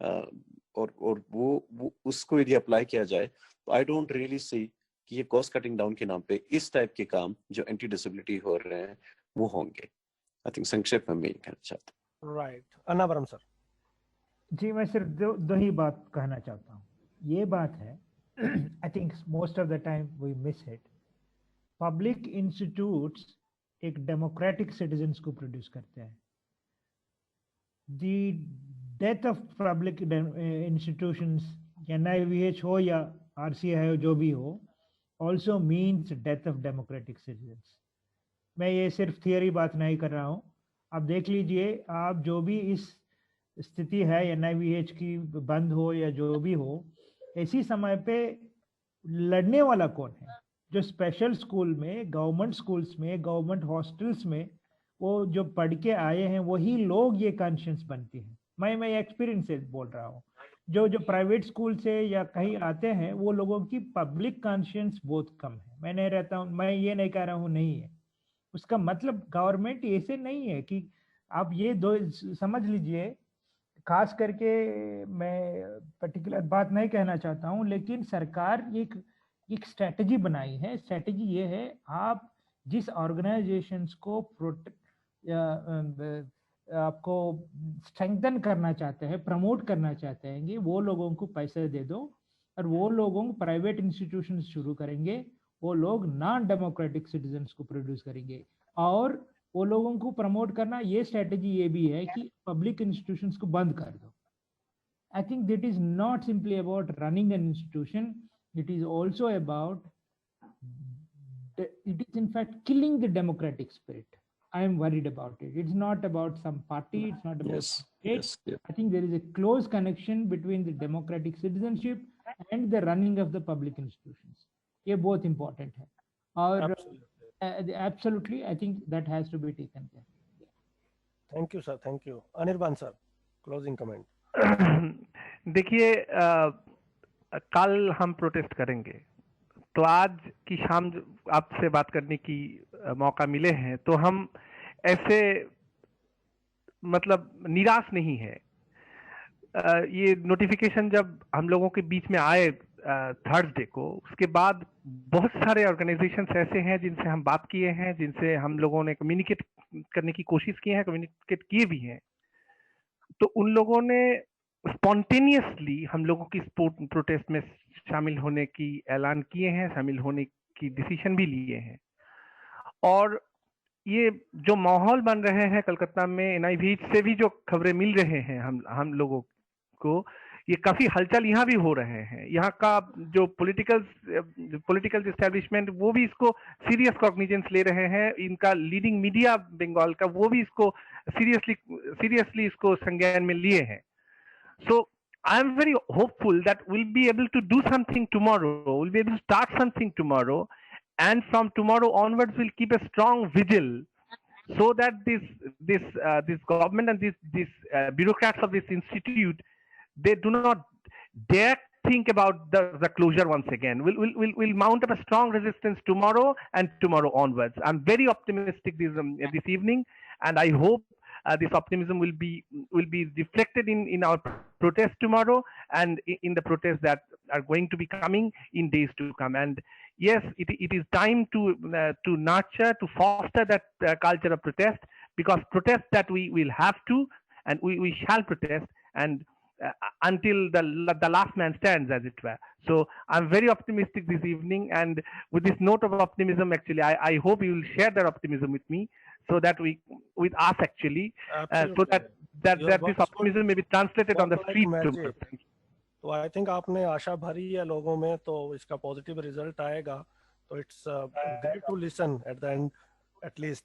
और वो उसको यदि अप्लाई किया जाए, तो आई डोंट रियली सी कि ये कॉस्ट कटिंग डाउन के नाम पे इस टाइप के काम जो एंटी डिसेबिलिटी हो रहे हैं वो होंगे। आई थिंक संक्षेप में मैं ये कहना चाहता हूँ। Right, Annavaram sir. जी, मैं सिर्फ दो ही बात कहना चाहता हूँ। ये बात है, I think most of the time we miss it. Public institutes एक डेमोक्रेटिक सिटीजन्स को प्रोड्यूस करते हैं। The death of public institutions, NIVH हो या RCI हो, जो भी हो, also means death of democratic citizens। मैं ये सिर्फ थियरी बात नहीं कर रहा हूँ। आप देख लीजिए, आप जो भी इस स्थिति है NIVH की बंद हो या जो भी हो, ऐसी समय पे लड़ने वाला कौन है? जो स्पेशल स्कूल में, गवर्नमेंट स्कूल्स में, गवर्नमेंट हॉस्टल्स में वो जो पढ़ के आए हैं, वही लोग ये कॉन्शियस बनती हैं। मैं एक्सपीरियंस से बोल रहा हूँ। जो प्राइवेट स्कूल से या कहीं आते हैं, वो लोगों की पब्लिक कॉन्शियंस बहुत कम है। मैं नहीं रहता हूँ, मैं ये नहीं कह रहा हूँ नहीं है, उसका मतलब गवर्नमेंट ऐसे नहीं है कि आप ये दो समझ लीजिए। खास करके मैं पर्टिकुलर बात नहीं कहना चाहता हूँ, लेकिन सरकार एक स्ट्रेटजी बनाई है। स्ट्रेटजी ये है, आप जिस ऑर्गेनाइजेशंस को आपको स्ट्रेंथन करना चाहते हैं, प्रमोट करना चाहते हैं, वो लोगों को पैसे दे दो, और वो लोगों प्राइवेट इंस्टीट्यूशन शुरू करेंगे। वो लोग नॉन डेमोक्रेटिक सिटीजन्स को प्रोड्यूस करेंगे, और वो लोगों को प्रमोट करना, ये स्ट्रेटजी ये भी है कि पब्लिक इंस्टीट्यूशंस को बंद कर दो। I think that is not simply about running an institution, it is also about, it is in fact killing the democratic spirit. I am worried about it. It's not about some party, it's not about state. I think there is a close connection between the democratic citizenship and the running of the public institutions. ये बहुत important है, और absolutely I think that has to be taken care. Thank you sir, thank you. Anirban sir, closing comment. देखिए, कल हम protest करेंगे, तो आज की शाम आपसे बात करने की मौका मिले हैं, तो हम ऐसे मतलब निराश नहीं है। ये नोटिफिकेशन जब हम लोगों के बीच में आए थर्सडे को, उसके बाद बहुत सारे ऑर्गेनाइजेशंस ऐसे हैं जिनसे हम बात किए हैं, जिनसे हम लोगों ने कम्युनिकेट करने की कोशिश की है, कम्युनिकेट किए भी हैं। तो उन लोगों ने स्पॉन्टेनियसली हम लोगों की प्रोटेस्ट में शामिल होने की ऐलान किए हैं, शामिल होने की डिसीजन भी लिए हैं। और ये जो माहौल बन रहे हैं कलकत्ता में, NIVH से भी जो खबरें मिल रहे हैं हम लोगों को, ये काफी हलचल यहाँ भी हो रहे हैं। यहाँ का जो पॉलिटिकल एस्टेब्लिशमेंट वो भी इसको सीरियस कॉग्निजेंस ले रहे हैं। इनका लीडिंग मीडिया बंगाल का वो भी इसको सीरियसली इसको संज्ञान में लिए हैं। So I am very hopeful that we'll be able to do something tomorrow. We'll be able to start something tomorrow, and from tomorrow onwards, we'll keep a strong vigil, so that this government and these bureaucrats of this institute, they do not dare think about the closure once again. We'll mount up a strong resistance tomorrow and tomorrow onwards. I'm very optimistic this evening, and I hope this optimism will be reflected in our protest tomorrow and in the protests that are going to be coming in days to come. And yes, it is time to nurture, to foster that culture of protest, because protest that we will have to, and we shall protest, and until the last man stands, as it were. So I'm very optimistic this evening, and with this note of optimism, actually, I hope you will share that optimism with me, so that with us actually, so that this optimism may be translated on the street. तो I think आपने आशा भरी है लोगों में, तो इसका positive result आएगा। तो it's great to listen at the end at least.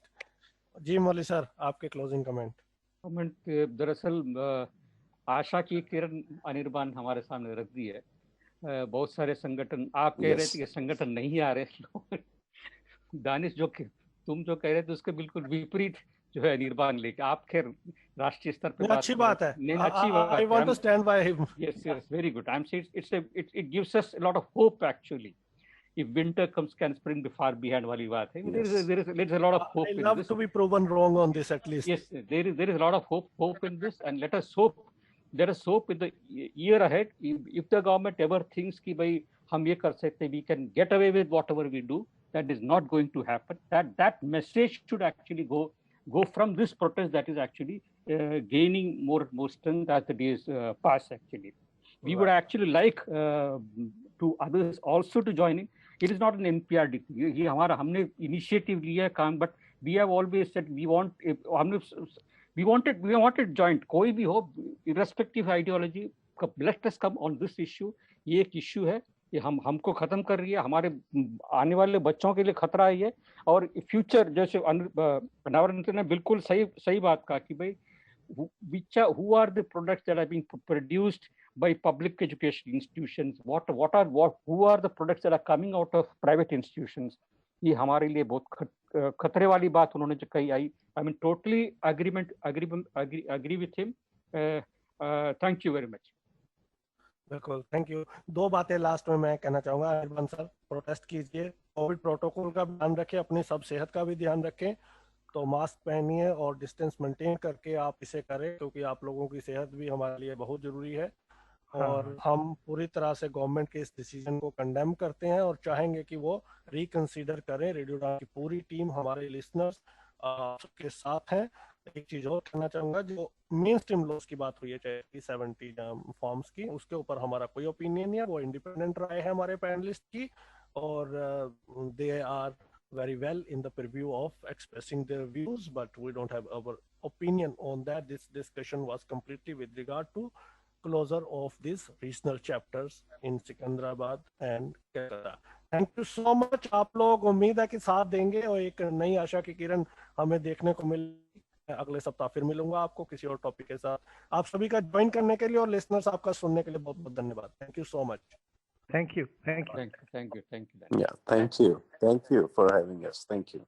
जी मौली सर, आपके क्लोजिंग कमेंट। दरअसल आशा की किरण अनिर्बान हमारे सामने रख दी है। बहुत सारे संगठन, आप कह रहे थे कि संगठन नहीं आ रहे दानिश तुम जो कह रहे थे उसके बिल्कुल विपरीत जो है निर्बान लेके आप खैर राष्ट्रीय स्तर पे अच्छी बात है। अच्छी बात है। I want to stand by him. Yes, very good. I'm saying it gives us a lot of hope actually. If winter comes, can spring be far behind वाली बात है। There is a lot of hope. I love to be proven wrong on this at least. Yes, there is a lot of hope in this, and let us hope. There is hope in the year ahead. If the government ever thinks कि भाई हम ये कर सकते, we can get away with whatever we do, that is not going to happen. That message should actually go from this protest that is actually gaining more strength as the days pass. Actually, we would actually like to others also to join in. It is not an NPRD. ये हमारा हमने initiative लिया है काम, but we have always said we wanted joint. कोई भी हो, irrespective ideology, let us come on this issue. ये एक issue है, ये हमको खत्म कर रही है, हमारे आने वाले बच्चों के लिए खतरा है ये, और फ्यूचर जैसे अनावरण ने बिल्कुल सही बात कहा कि भाई who are the products that are being produced by public education institutions, who are the products that are coming out of private institutions. ये हमारे लिए बहुत खतरे वाली बात उन्होंने जो कही आई, I mean totally agree with him. Thank you very much. बिल्कुल, थैंक यू। दो बातें लास्ट में मैं कहना चाहूंगा। अनिर्बान सर, प्रोटेस्ट कीजिए, कोविड प्रोटोकॉल का ध्यान रखें, अपनी सब सेहत का भी ध्यान रखें, तो मास्क पहनिए और डिस्टेंस मेंटेन करके आप इसे करें, क्योंकि आप लोगों की सेहत भी हमारे लिए बहुत जरूरी है। और हम पूरी तरह से गवर्नमेंट के इस डिसीजन को कंडेम करते हैं और चाहेंगे कि वो रिकंसीडर करें। रेडियो डाउन की पूरी टीम, हमारे लिसनर्स सबके साथ हैं। एक चीज और कहना चाहूंगा, जो मेन स्ट्रीम लॉस की बात हुई है, चाहे 70 फॉर्म्स की, उसके ऊपर हमारा कोई ओपिनियन नहीं है, वो इंडिपेंडेंट राय है हमारे पैनलिस्ट की, और they are very well in the purview of expressing their views, but we don't have our opinion on that. This discussion was completely with regard to closure of these regional chapters in Secunderabad and Kolkata. Thank you so much. आप लोग उम्मीद है कि साथ देंगे और एक नई आशा की किरण हमें देखने को मिल। अगले सप्ताह फिर मिलूंगा आपको किसी और टॉपिक के साथ। आप सभी का ज्वाइन करने के लिए और लिसनर्स आपका सुनने के लिए बहुत बहुत धन्यवाद। Thank you so much. Thank you. Thank you. Yeah, thank you for having us. Thank you.